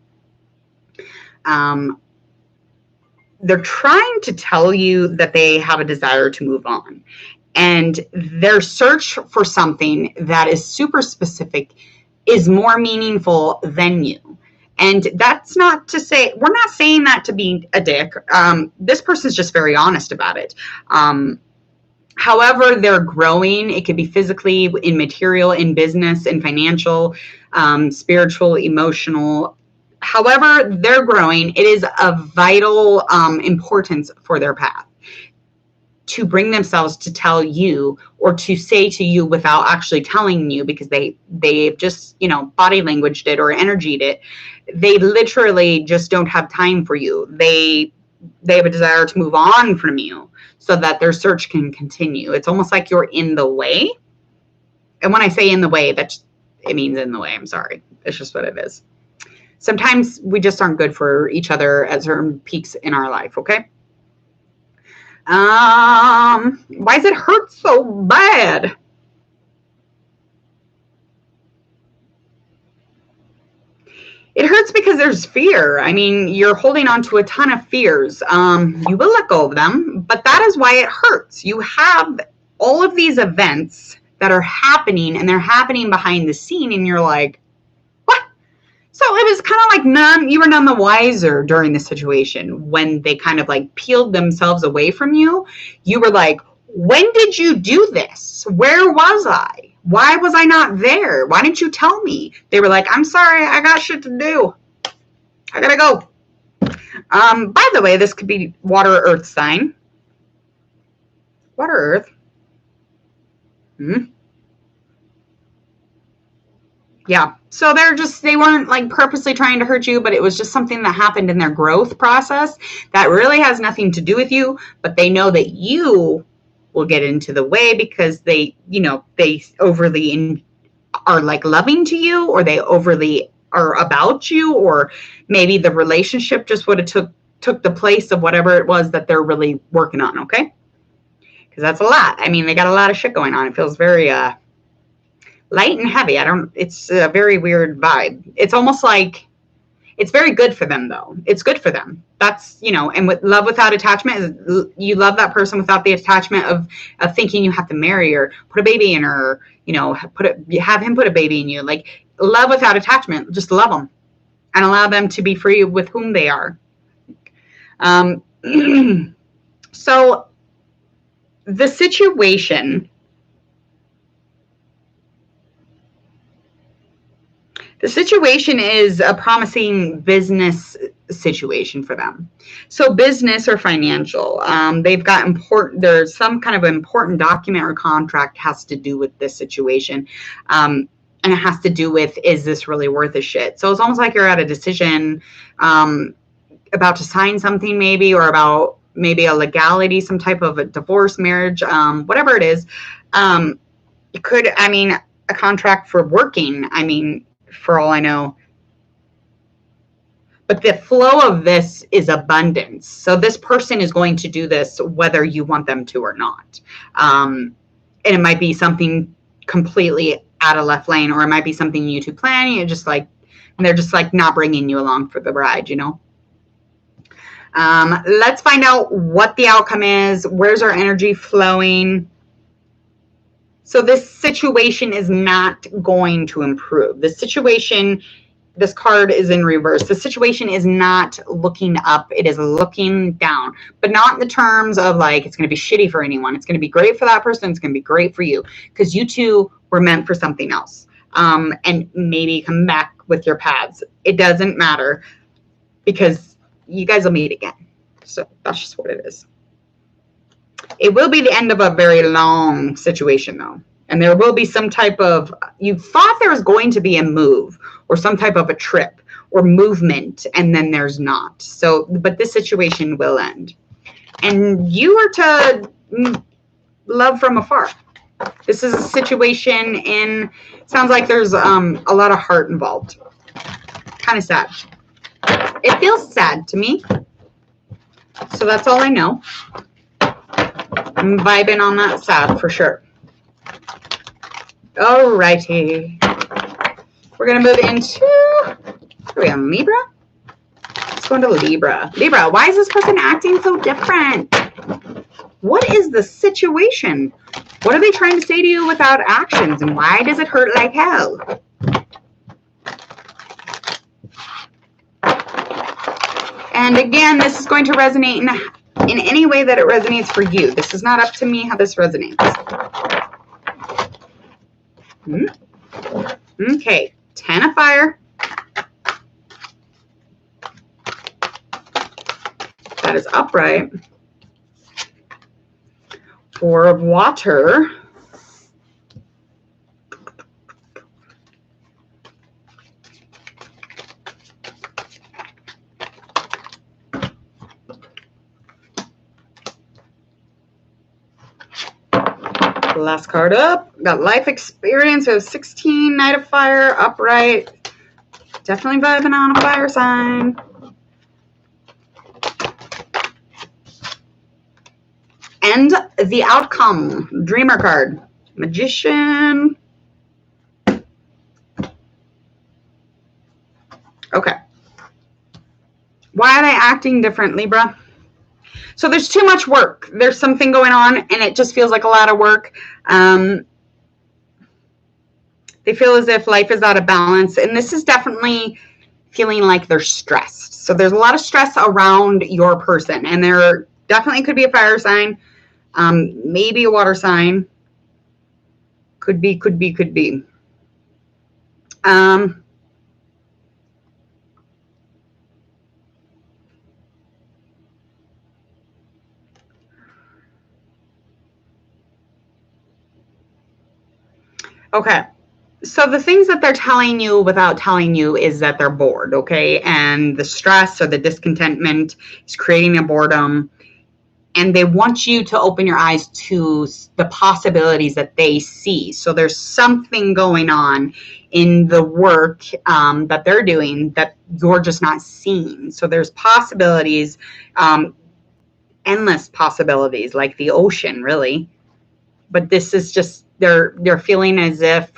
They're trying to tell you that they have a desire to move on. And their search for something that is super specific is more meaningful than you. And that's not to say, we're not saying that to be a dick. This person's just very honest about it. However they're growing, it could be physically, in material, in business, in financial, spiritual, emotional. However they're growing, it is of vital importance for their path to bring themselves to tell you, or to say to you without actually telling you, because they've just, you know, body languaged it or energied it. They literally just don't have time for you. They have a desire to move on from you so that their search can continue. It's almost like you're in the way. And when I say in the way, it means in the way. I'm sorry. It's just what it is. Sometimes we just aren't good for each other at certain peaks in our life, okay? Why does it hurt so bad? It hurts because there's fear. I mean, you're holding on to a ton of fears. You will let go of them, but that is why it hurts. You have all of these events that are happening, and they're happening behind the scene, and you're like, what? So it was kind of like you were none the wiser during the situation when they kind of like peeled themselves away from you. You were like, when did you do this? Where was I? Why was I not there? Why didn't you tell me? They were like, I'm sorry, I got shit to do. I gotta go. By the way, this could be water earth sign. Water earth. Yeah. So they weren't like purposely trying to hurt you, but it was just something that happened in their growth process that really has nothing to do with you, but they know that you will get into the way because they overly are like loving to you, or they overly are about you, or maybe the relationship just would have took the place of whatever it was that they're really working on. Okay. Because that's a lot. I mean, they got a lot of shit going on. It feels very, light and heavy. It's a very weird vibe. It's almost like, it's very good for them though. It's good for them. That's, and with love without attachment, you love that person without the attachment of thinking you have to marry or put a baby in her, have him put a baby in you. Like, love without attachment, just love them and allow them to be free with whom they are. So the situation is a promising business situation for them. So business or financial, they've got there's some kind of important document or contract has to do with this situation. And it has to do with, is this really worth a shit? So it's almost like you're at a decision, about to sign something maybe, or about maybe a legality, some type of a divorce, marriage, whatever it is. It could, a contract for working, for all I know. But the flow of this is abundance. So this person is going to do this whether you want them to or not. And it might be something completely out of left lane, or it might be something you two plan. You're just like, and they're just like not bringing you along for the ride, Let's find out what the outcome is. Where's our energy flowing? So this situation is not going to improve. This card is in reverse. The situation is not looking up. It is looking down, but not in the terms of like, it's going to be shitty for anyone. It's going to be great for that person. It's going to be great for you because you two were meant for something else. And maybe come back with your paths. It doesn't matter because you guys will meet again. So that's just what it is. It will be the end of a very long situation though. And there will be some type of, you thought there was going to be a move or some type of a trip or movement, and then there's not. So, but this situation will end. And you are to love from afar. This is a situation sounds like there's a lot of heart involved. Kind of sad. It feels sad to me. So that's all I know. I'm vibing on that sad for sure. Alrighty. We're going to move into, are we on Libra? Let's go into Libra. Libra, why is this person acting so different? What is the situation? What are they trying to say to you without actions? And why does it hurt like hell? And again, this is going to resonate in any way that it resonates for you. This is not up to me how this resonates. Okay, 10 of fire. That is upright. 4 of water. Last card up. Got life experience. We have 16, Knight of Fire, upright. Definitely vibing on a fire sign. And the outcome. Dreamer card. Magician. Okay. Why are they acting different, Libra? So there's too much work. There's something going on, and it just feels like a lot of work. They feel as if life is out of balance, and this is definitely feeling like they're stressed. So there's a lot of stress around your person, and there definitely could be a fire sign, maybe a water sign. Could be. Okay. So the things that they're telling you without telling you is that they're bored, okay? And the stress or the discontentment is creating a boredom. And they want you to open your eyes to the possibilities that they see. So there's something going on in the work that they're doing that you're just not seeing. So there's possibilities, endless possibilities, like the ocean, really. But this is just, they're feeling as if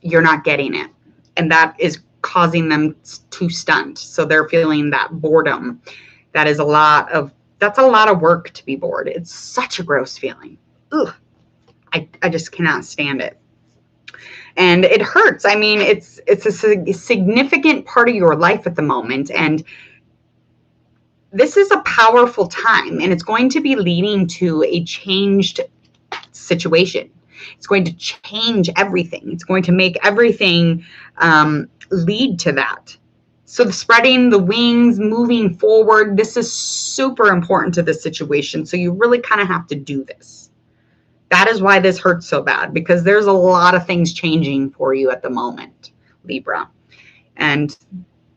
you're not getting it. And that is causing them to stunt. So they're feeling that boredom. That's a lot of work to be bored. It's such a gross feeling. Ugh. I just cannot stand it. And it hurts. I mean, it's a significant part of your life at the moment. And this is a powerful time, and it's going to be leading to a changed situation. It's going to change everything. It's going to make everything lead to that. So the spreading the wings, moving forward, this is super important to this situation. So you really kind of have to do this. That is why this hurts so bad, because there's a lot of things changing for you at the moment, Libra. And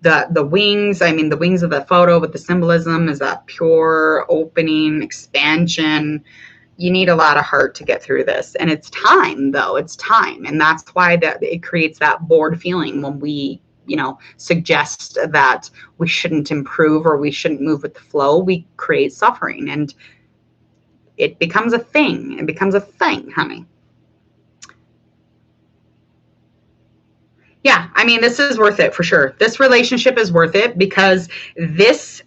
the wings, I mean, the wings of the photo with the symbolism is that pure opening, expansion. You need a lot of heart to get through this. And it's time, though. It's time. And that's why it creates that bored feeling when we, suggest that we shouldn't improve or we shouldn't move with the flow. We create suffering, and it becomes a thing. It becomes a thing, honey. Yeah, I mean, this is worth it for sure. This relationship is worth it because this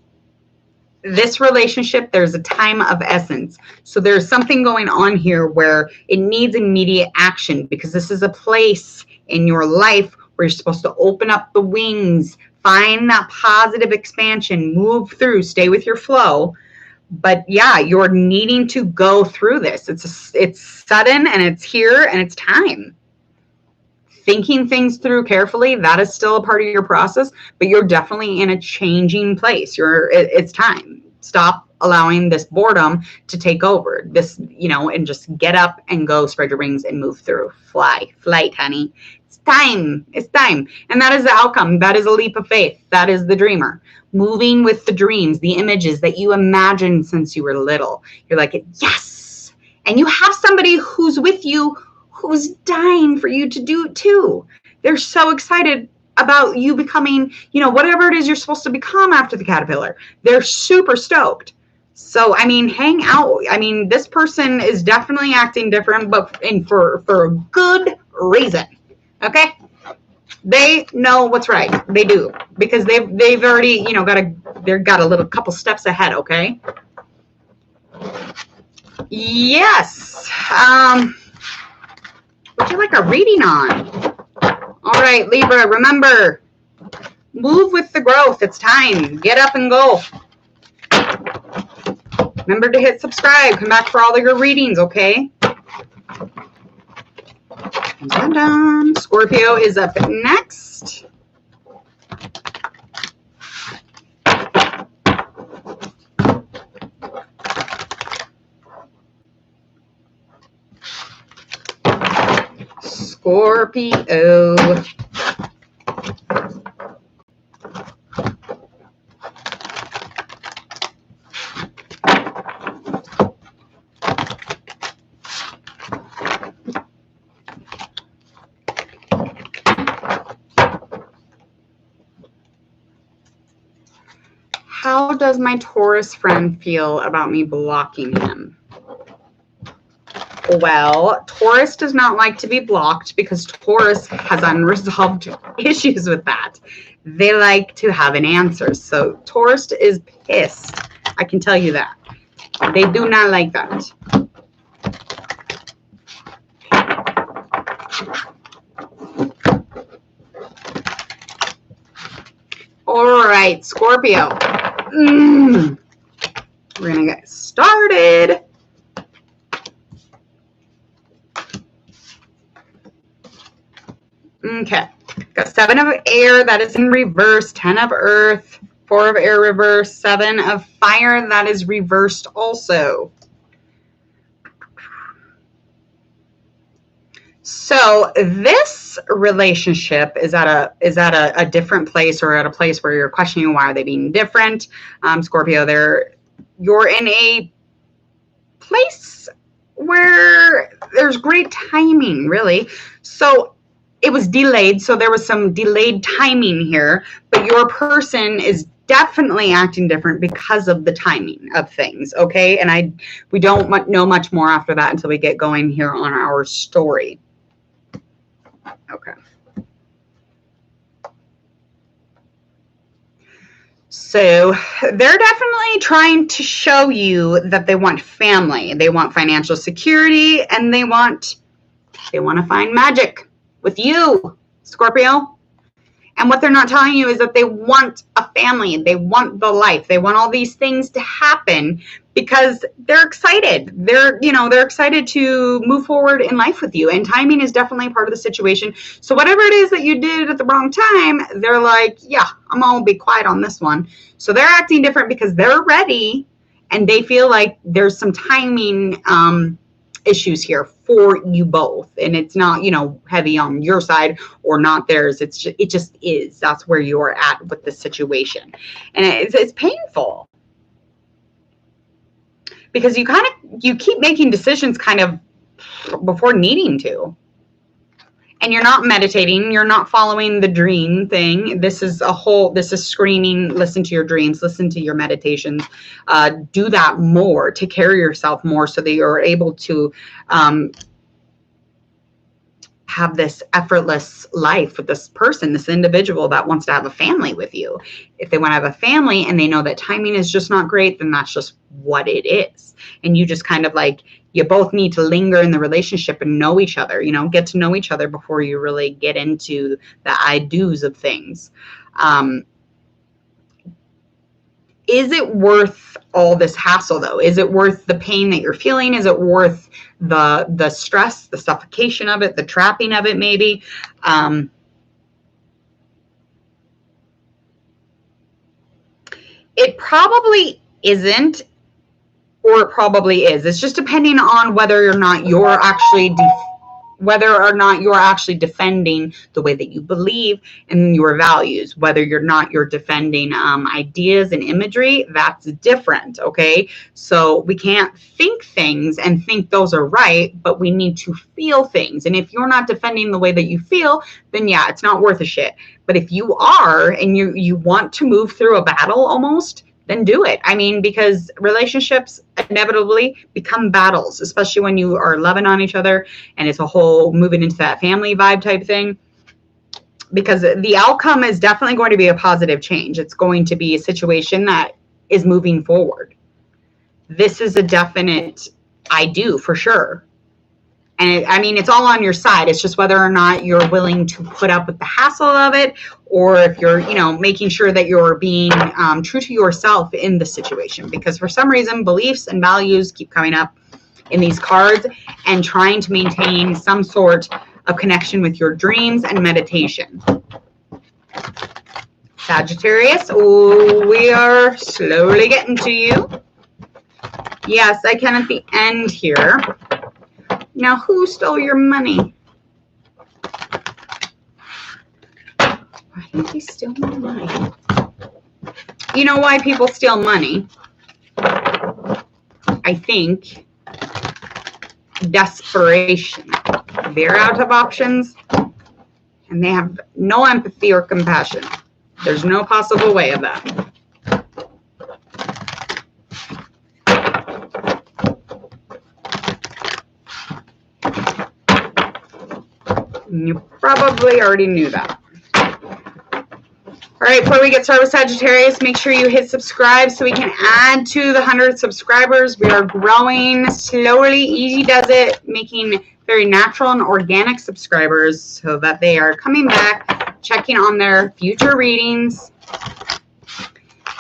relationship, there's a time of essence. So there's something going on here where it needs immediate action, because this is a place in your life where you're supposed to open up the wings, find that positive expansion, move through, stay with your flow. But yeah, you're needing to go through this. It's sudden, and it's here, and it's time. Thinking things through carefully, that is still a part of your process, but you're definitely in a changing place. It's time. Stop allowing this boredom to take over this, and just get up and go, spread your wings and move through. Flight, honey. It's time. And that is the outcome. That is a leap of faith. That is the dreamer. Moving with the dreams, the images that you imagined since you were little. You're like, yes. And you have somebody who's with you who's dying for you to do it too. They're so excited about you becoming, whatever it is you're supposed to become after the caterpillar. They're super stoked. So, I mean, hang out. I mean, this person is definitely acting different, but for a good reason. Okay? They know what's right. They do, because they've already, got a little couple steps ahead. Okay? Yes. Would you like a reading on? All right, Libra, remember, move with the growth. It's time. Get up and go. Remember to hit subscribe. Come back for all of your readings, okay? Dun, dun. Scorpio is up next. Scorpio. How does my Taurus friend feel about me blocking him? Well, Taurus does not like to be blocked because Taurus has unresolved issues with that. They like to have an answer. So Taurus is pissed. I can tell you that. They do not like that. All right, Scorpio. We're going to get started. Okay, got 7 of air, that is in reverse, 10 of earth, 4 of air reverse, 7 of fire, that is reversed also. So this relationship is at a different place, or at a place where you're questioning why are they being different. Scorpio, you're in a place where there's great timing, really. So it was delayed, so there was some delayed timing here, but your person is definitely acting different because of the timing of things, okay? And we don't know much more after that until we get going here on our story. Okay. So they're definitely trying to show you that they want family, they want financial security, and they want to find magic with you, Scorpio. And what they're not telling you is that they want a family, they want the life, they want all these things to happen because they're excited. They're excited to move forward in life with you. And timing is definitely part of the situation. So whatever it is that you did at the wrong time, they're like, yeah, I'm gonna be quiet on this one. So they're acting different because they're ready and they feel like there's some timing issues here for you both, and it's not heavy on your side or not theirs. It just is. That's where you're at with the situation, and it's painful because you keep making decisions kind of before needing to, and you're not meditating, you're not following the dream thing. This is screaming, listen to your dreams, listen to your meditations, do that more, take care of yourself more so that you're able to have this effortless life with this person, this individual that wants to have a family with you. If they want to have a family and they know that timing is just not great, then that's just what it is. And you just kind of you both need to linger in the relationship and know each other, get to know each other before you really get into the I-do's of things. Is it worth all this hassle though? Is it worth the pain that you're feeling? Is it worth the stress, the suffocation of it, the trapping of it maybe? It probably isn't, or it probably is. It's just depending on whether or not you're actually defending the way that you believe and your values. Whether you're defending ideas and imagery, that's different, okay? So we can't think things and think those are right, but we need to feel things. And if you're not defending the way that you feel, then yeah, it's not worth a shit. But if you are, and you want to move through a battle almost, then do it. I mean, because relationships inevitably become battles, especially when you are loving on each other and it's a whole moving into that family vibe type thing. Because the outcome is definitely going to be a positive change. It's going to be a situation that is moving forward. This is a definite I do for sure. And it's all on your side. It's just whether or not you're willing to put up with the hassle of it, or if you're, making sure that you're being true to yourself in the situation. Because for some reason, beliefs and values keep coming up in these cards, and trying to maintain some sort of connection with your dreams and meditation. Sagittarius, we are slowly getting to you. Yes, I can at the end here. Now, who stole your money? Why did he steal my money? You know why people steal money? I think desperation. They're out of options and they have no empathy or compassion. There's no possible way of that. You probably already knew that. All right, before we get started with Sagittarius, make sure you hit subscribe so we can add to the 100 subscribers. We are growing slowly. Easy does it, making very natural and organic subscribers so that they are coming back, checking on their future readings.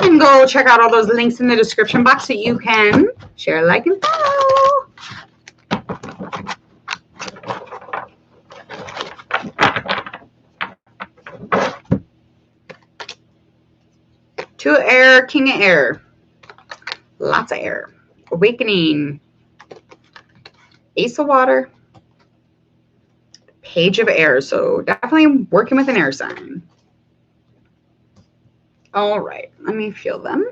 And go check out all those links in the description box so you can share, like, and follow. Two of air, king of air. Lots of air. Awakening. Ace of water. Page of air. So definitely working with an air sign. All right. Let me feel them.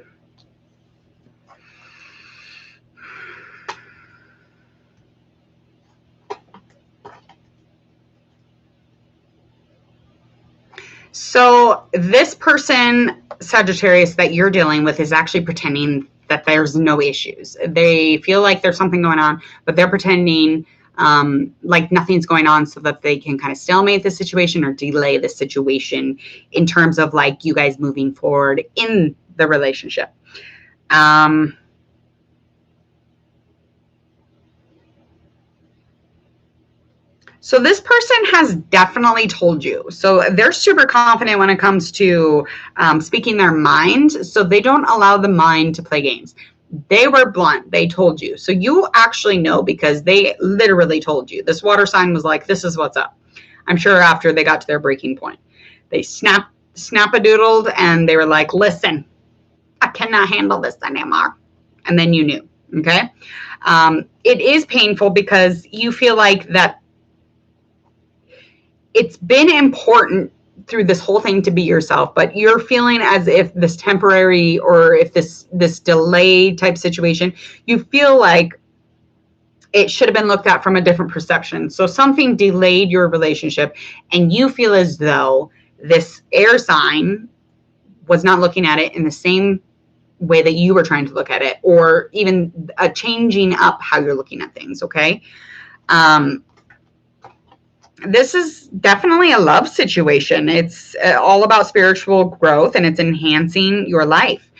So this person, Sagittarius, that you're dealing with is actually pretending that there's no issues. They feel like there's something going on, but they're pretending like nothing's going on so that they can kind of stalemate the situation or delay the situation in terms of like you guys moving forward in the relationship. So this person has definitely told you. So they're super confident when it comes to speaking their mind. So they don't allow the mind to play games. They were blunt. They told you. So you actually know because they literally told you. This water sign was like, this is what's up. I'm sure after they got to their breaking point. They snap-a-doodled and they were like, listen, I cannot handle this anymore. And then you knew, okay? It is painful because you feel like that it's been important through this whole thing to be yourself, but you're feeling as if this temporary or if this delay type situation, you feel like it should have been looked at from a different perception. So something delayed your relationship and you feel as though this air sign was not looking at it in the same way that you were trying to look at it, or even changing up how you're looking at things, okay? This is definitely a love situation. It's all about spiritual growth and it's enhancing your life.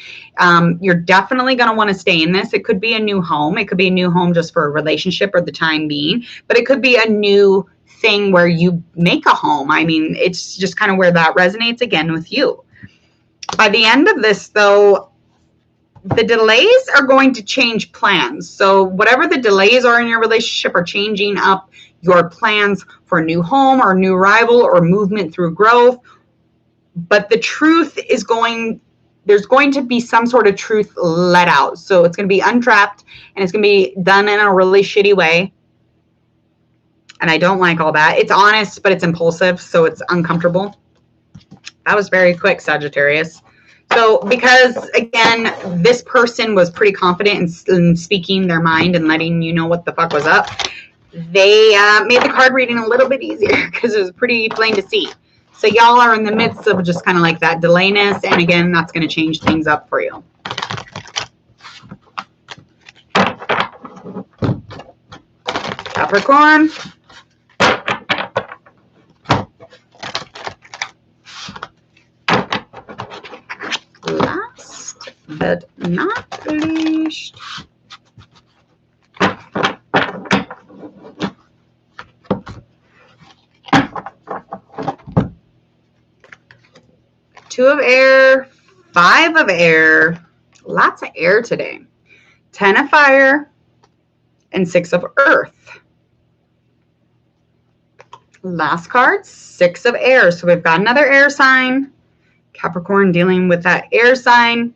You're definitely going to want to stay in this. It could be a new home. It could be a new home just for a relationship or the time being, but it could be a new thing where you make a home. I mean, it's just kind of where that resonates again with you. By the end of this, though, the delays are going to change plans. So whatever the delays are in your relationship are changing up your plans for a new home or a new rival or movement through growth. But the truth is there's going to be some sort of truth let out. So it's going to be untrapped and it's going to be done in a really shitty way. And I don't like all that. It's honest, but it's impulsive. So it's uncomfortable. That was very quick, Sagittarius. So because, again, this person was pretty confident in speaking their mind and letting you know what the fuck was up, they made the card reading a little bit easier because it was pretty plain to see. So y'all are in the midst of just kind of like that delayness. And again, that's going to change things up for you. Capricorn. Last but not least. Two of air, five of air, lots of air today. 10 of fire and 6 of earth. Last card, 6 of air. So we've got another air sign. Capricorn dealing with that air sign.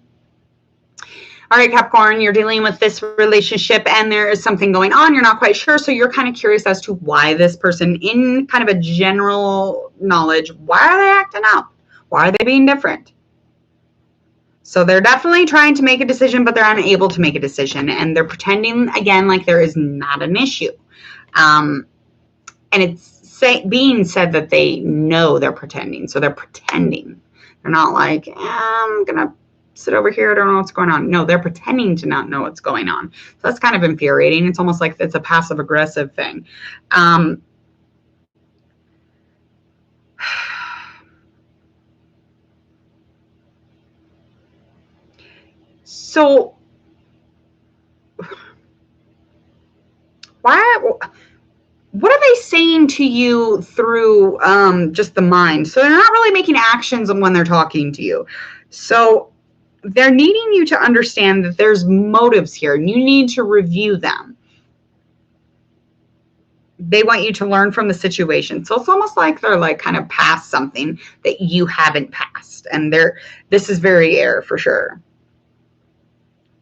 All right, Capricorn, you're dealing with this relationship and there is something going on. You're not quite sure. So you're kind of curious as to why this person, in kind of a general knowledge, why are they acting up? Why are they being different? So they're definitely trying to make a decision, but they're unable to make a decision. And they're pretending, again, like there is not an issue. And it's being said that they know they're pretending. So they're pretending. They're not like, I'm going to sit over here. I don't know what's going on. No, they're pretending to not know what's going on. So that's kind of infuriating. It's almost like it's a passive aggressive thing. So what are they saying to you through just the mind? So they're not really making actions when they're talking to you. So they're needing you to understand that there's motives here and you need to review them. They want you to learn from the situation. So it's almost like they're like kind of past something that you haven't passed. And this is very air for sure.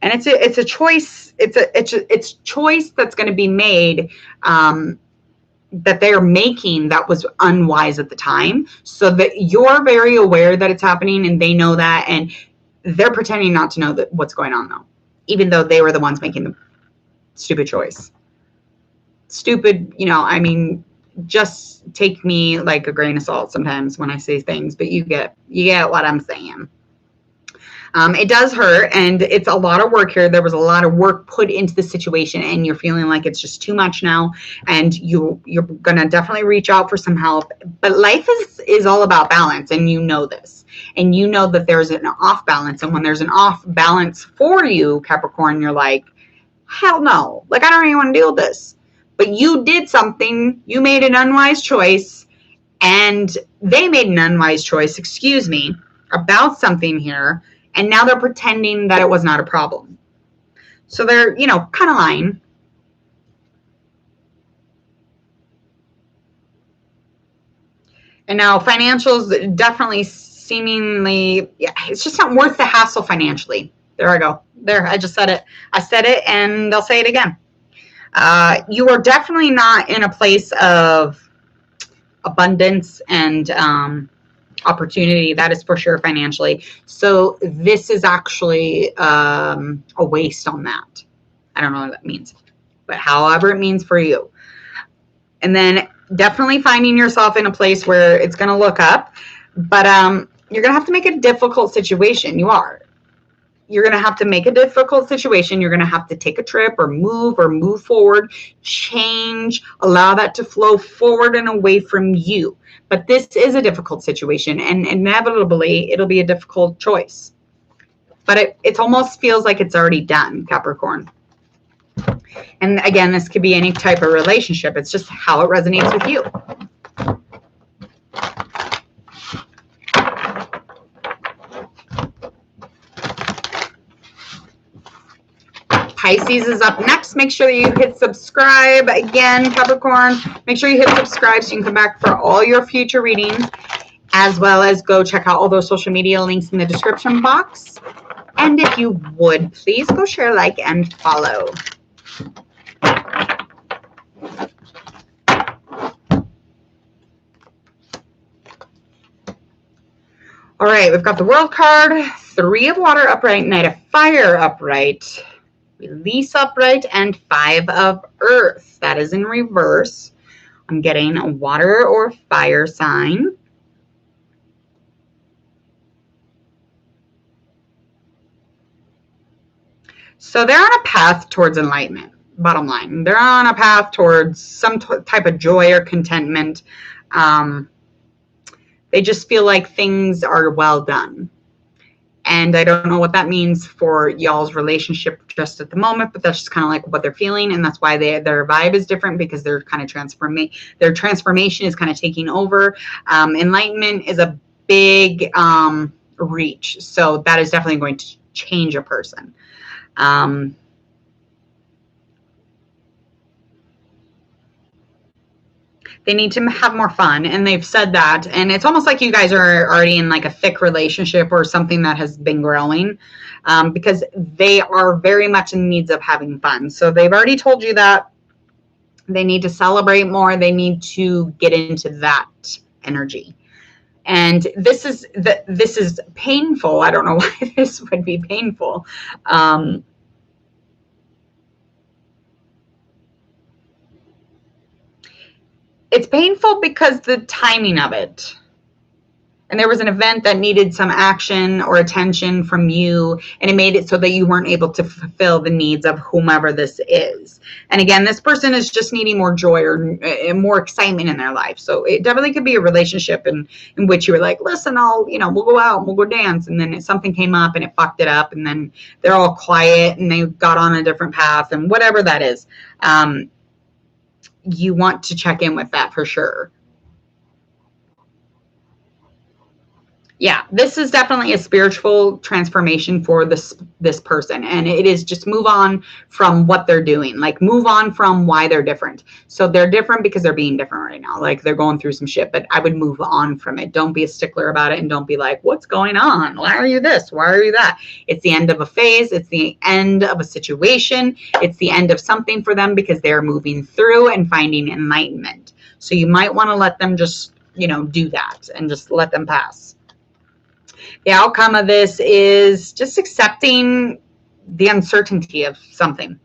And it's a choice. It's choice that's going to be made that they're making that was unwise at the time, so that you're very aware that it's happening and they know that, and they're pretending not to know that what's going on though, even though they were the ones making the stupid choice. Stupid, you know, I mean, just take me like a grain of salt sometimes when I say things, but you get what I'm saying. It does hurt, and it's a lot of work here. There was a lot of work put into the situation, and you're feeling like it's just too much now, and you're going to definitely reach out for some help. But life is all about balance, and you know this. And you know that there's an off balance, and when there's an off balance for you, Capricorn, you're like, hell no. Like, I don't even want to deal with this. But you did something. You made an unwise choice, and they made an unwise choice, about something here. And now they're pretending that it was not a problem. So they're, you know, kind of lying. And now financials definitely seemingly, yeah, it's just not worth the hassle financially. There I go. There, I just said it. I said it and I'll say it again. You are definitely not in a place of abundance and opportunity, that is for sure, financially. So this is actually a waste on that. I don't know what that means, but however it means for you. And then definitely finding yourself in a place where it's going to look up, but you're going to have to make a difficult situation. You're going to have to make a difficult situation. You're going to have to take a trip or move forward, change, allow that to flow forward and away from you. But this is a difficult situation, and inevitably it'll be a difficult choice. But it almost feels like it's already done, Capricorn. And again, this could be any type of relationship. It's just how it resonates with you. Pisces is up next. Make sure that you hit subscribe. Again, Capricorn, make sure you hit subscribe so you can come back for all your future readings, as well as go check out all those social media links in the description box. And if you would, please go share, like, and follow. All right, we've got the World card, 3 of Water upright, Knight of Fire upright, Release upright, and 5 of Earth. That is in reverse. I'm getting a water or fire sign. So they're on a path towards enlightenment, bottom line. They're on a path towards some type of joy or contentment. They just feel like things are well done. And I don't know what that means for y'all's relationship just at the moment, but that's just kind of like what they're feeling. And that's why their vibe is different, because they're kind of their transformation is kind of taking over. Enlightenment is a big reach. So that is definitely going to change a person. They need to have more fun, and they've said that. And it's almost like you guys are already in like a thick relationship or something that has been growing, because they are very much in needs of having fun. So they've already told you that they need to celebrate more. They need to get into that energy. And this is painful. I don't know why this would be painful. It's painful because the timing of it. and there was an event that needed some action or attention from you, and it made it so that you weren't able to fulfill the needs of whomever this is. And again, this person is just needing more joy or more excitement in their life. So it definitely could be a relationship in which you were like, listen, we'll go out and we'll go dance. And then something came up and it fucked it up. And then they're all quiet and they got on a different path and whatever that is. You want to check in with that for sure. Yeah, this is definitely a spiritual transformation for this person. And it is just move on from what they're doing. Like move on from why they're different. So they're different because they're being different right now. Like they're going through some shit, but I would move on from it. Don't be a stickler about it and don't be like, what's going on? Why are you this? Why are you that? It's the end of a phase. It's the end of a situation. It's the end of something for them because they're moving through and finding enlightenment. So you might want to let them just, do that and just let them pass. The outcome of this is just accepting the uncertainty of something.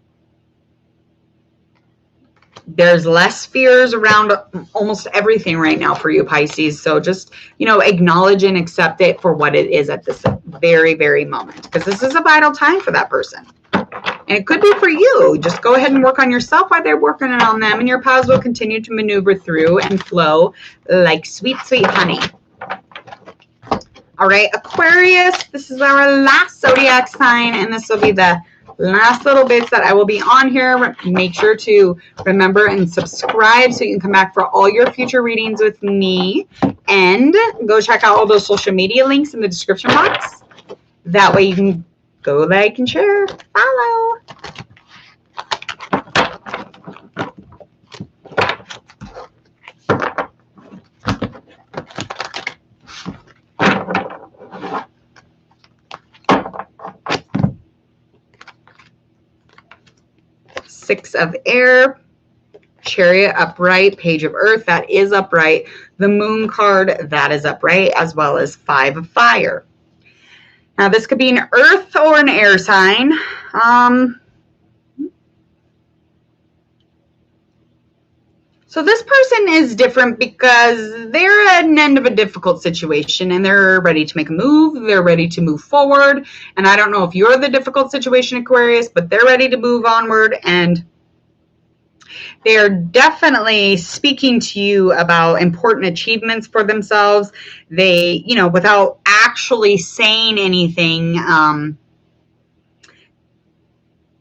There's less fears around almost everything right now for you, Pisces. So just, acknowledge and accept it for what it is at this very, very moment. Because this is a vital time for that person. And it could be for you. Just go ahead and work on yourself while they're working on them. And your paths will continue to maneuver through and flow like sweet, sweet honey. All right, Aquarius, this is our last zodiac sign, and this will be the last little bits that I will be on here. Make sure to remember and subscribe so you can come back for all your future readings with me. And go check out all those social media links in the description box. That way you can go like and share, follow. 6 of air, Chariot upright, Page of earth, that is upright, the Moon card, that is upright, as well as 5 of fire. Now this could be an earth or an air sign. So this person is different because they're at an end of a difficult situation and they're ready to make a move. They're ready to move forward. And I don't know if you're the difficult situation, Aquarius, but they're ready to move onward. And they're definitely speaking to you about important achievements for themselves. They, without actually saying anything,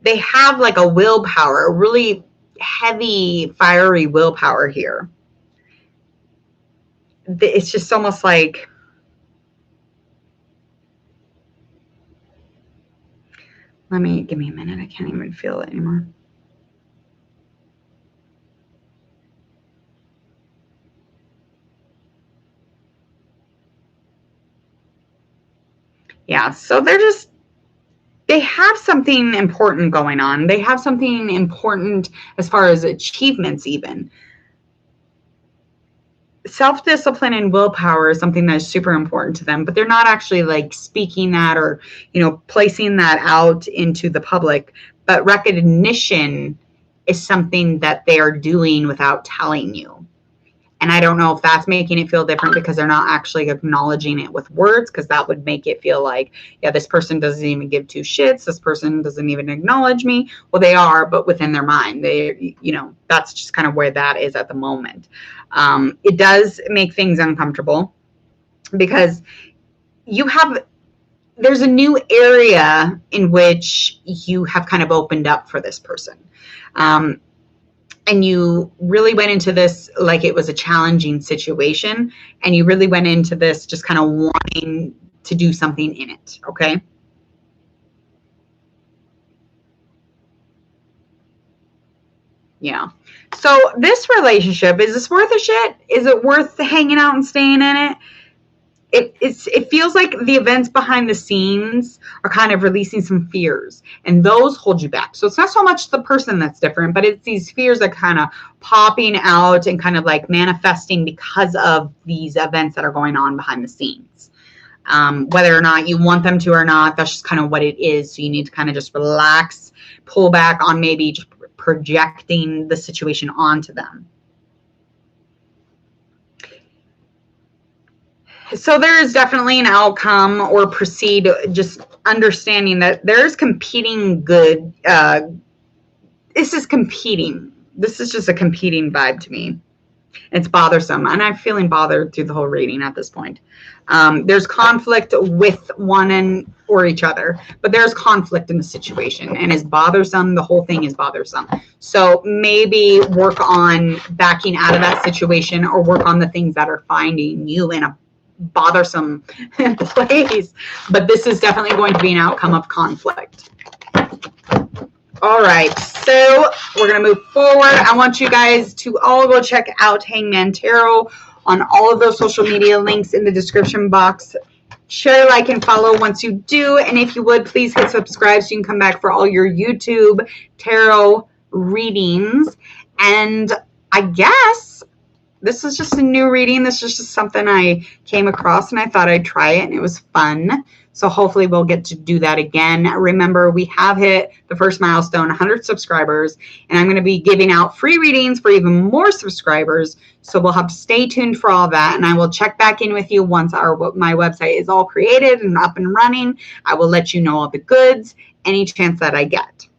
they have like a willpower, a really heavy, fiery willpower here. It's just almost like, give me a minute. I can't even feel it anymore. Yeah, so they have something important going on. They have something important as far as achievements even. Self-discipline and willpower is something that is super important to them, but they're not actually like speaking that or, placing that out into the public. But recognition is something that they are doing without telling you. And I don't know if that's making it feel different because they're not actually acknowledging it with words, because that would make it feel like, yeah, this person doesn't even give 2 shits. This person doesn't even acknowledge me. Well, they are, but within their mind, that's just kind of where that is at the moment. It does make things uncomfortable because there's a new area in which you have kind of opened up for this person. And you really went into this like it was a challenging situation. And you really went into this just kind of wanting to do something in it. Okay. Yeah. So this relationship, is this worth a shit? Is it worth hanging out and staying in it? It feels like the events behind the scenes are kind of releasing some fears, and those hold you back. So it's not so much the person that's different, but it's these fears that kind of popping out and kind of like manifesting because of these events that are going on behind the scenes. Whether or not you want them to or not, that's just kind of what it is. So you need to kind of just relax, pull back on maybe just projecting the situation onto them. So there is definitely an outcome or proceed, just understanding that there's competing good. This is competing. This is just a competing vibe to me. It's bothersome, and I'm feeling bothered through the whole reading at this point. There's conflict with one or each other, but there's conflict in the situation, and it's bothersome. The whole thing is bothersome. So maybe work on backing out of that situation, or work on the things that are finding you in a bothersome place. But this is definitely going to be an outcome of conflict. All right, so we're going to move forward. I want you guys to all go check out Hangman Tarot on all of those social media links in the description box. Share, like, and follow once you do. And if you would, please hit subscribe so you can come back for all your YouTube tarot readings. And I guess this is just a new reading. This is just something I came across, and I thought I'd try it, and it was fun. So hopefully we'll get to do that again. Remember, we have hit the first milestone, 100 subscribers, and I'm going to be giving out free readings for even more subscribers. So we'll have to stay tuned for all that, and I will check back in with you once my website is all created and up and running. I will let you know all the goods, any chance that I get.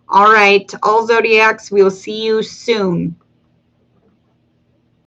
All right, all Zodiacs, we will see you soon.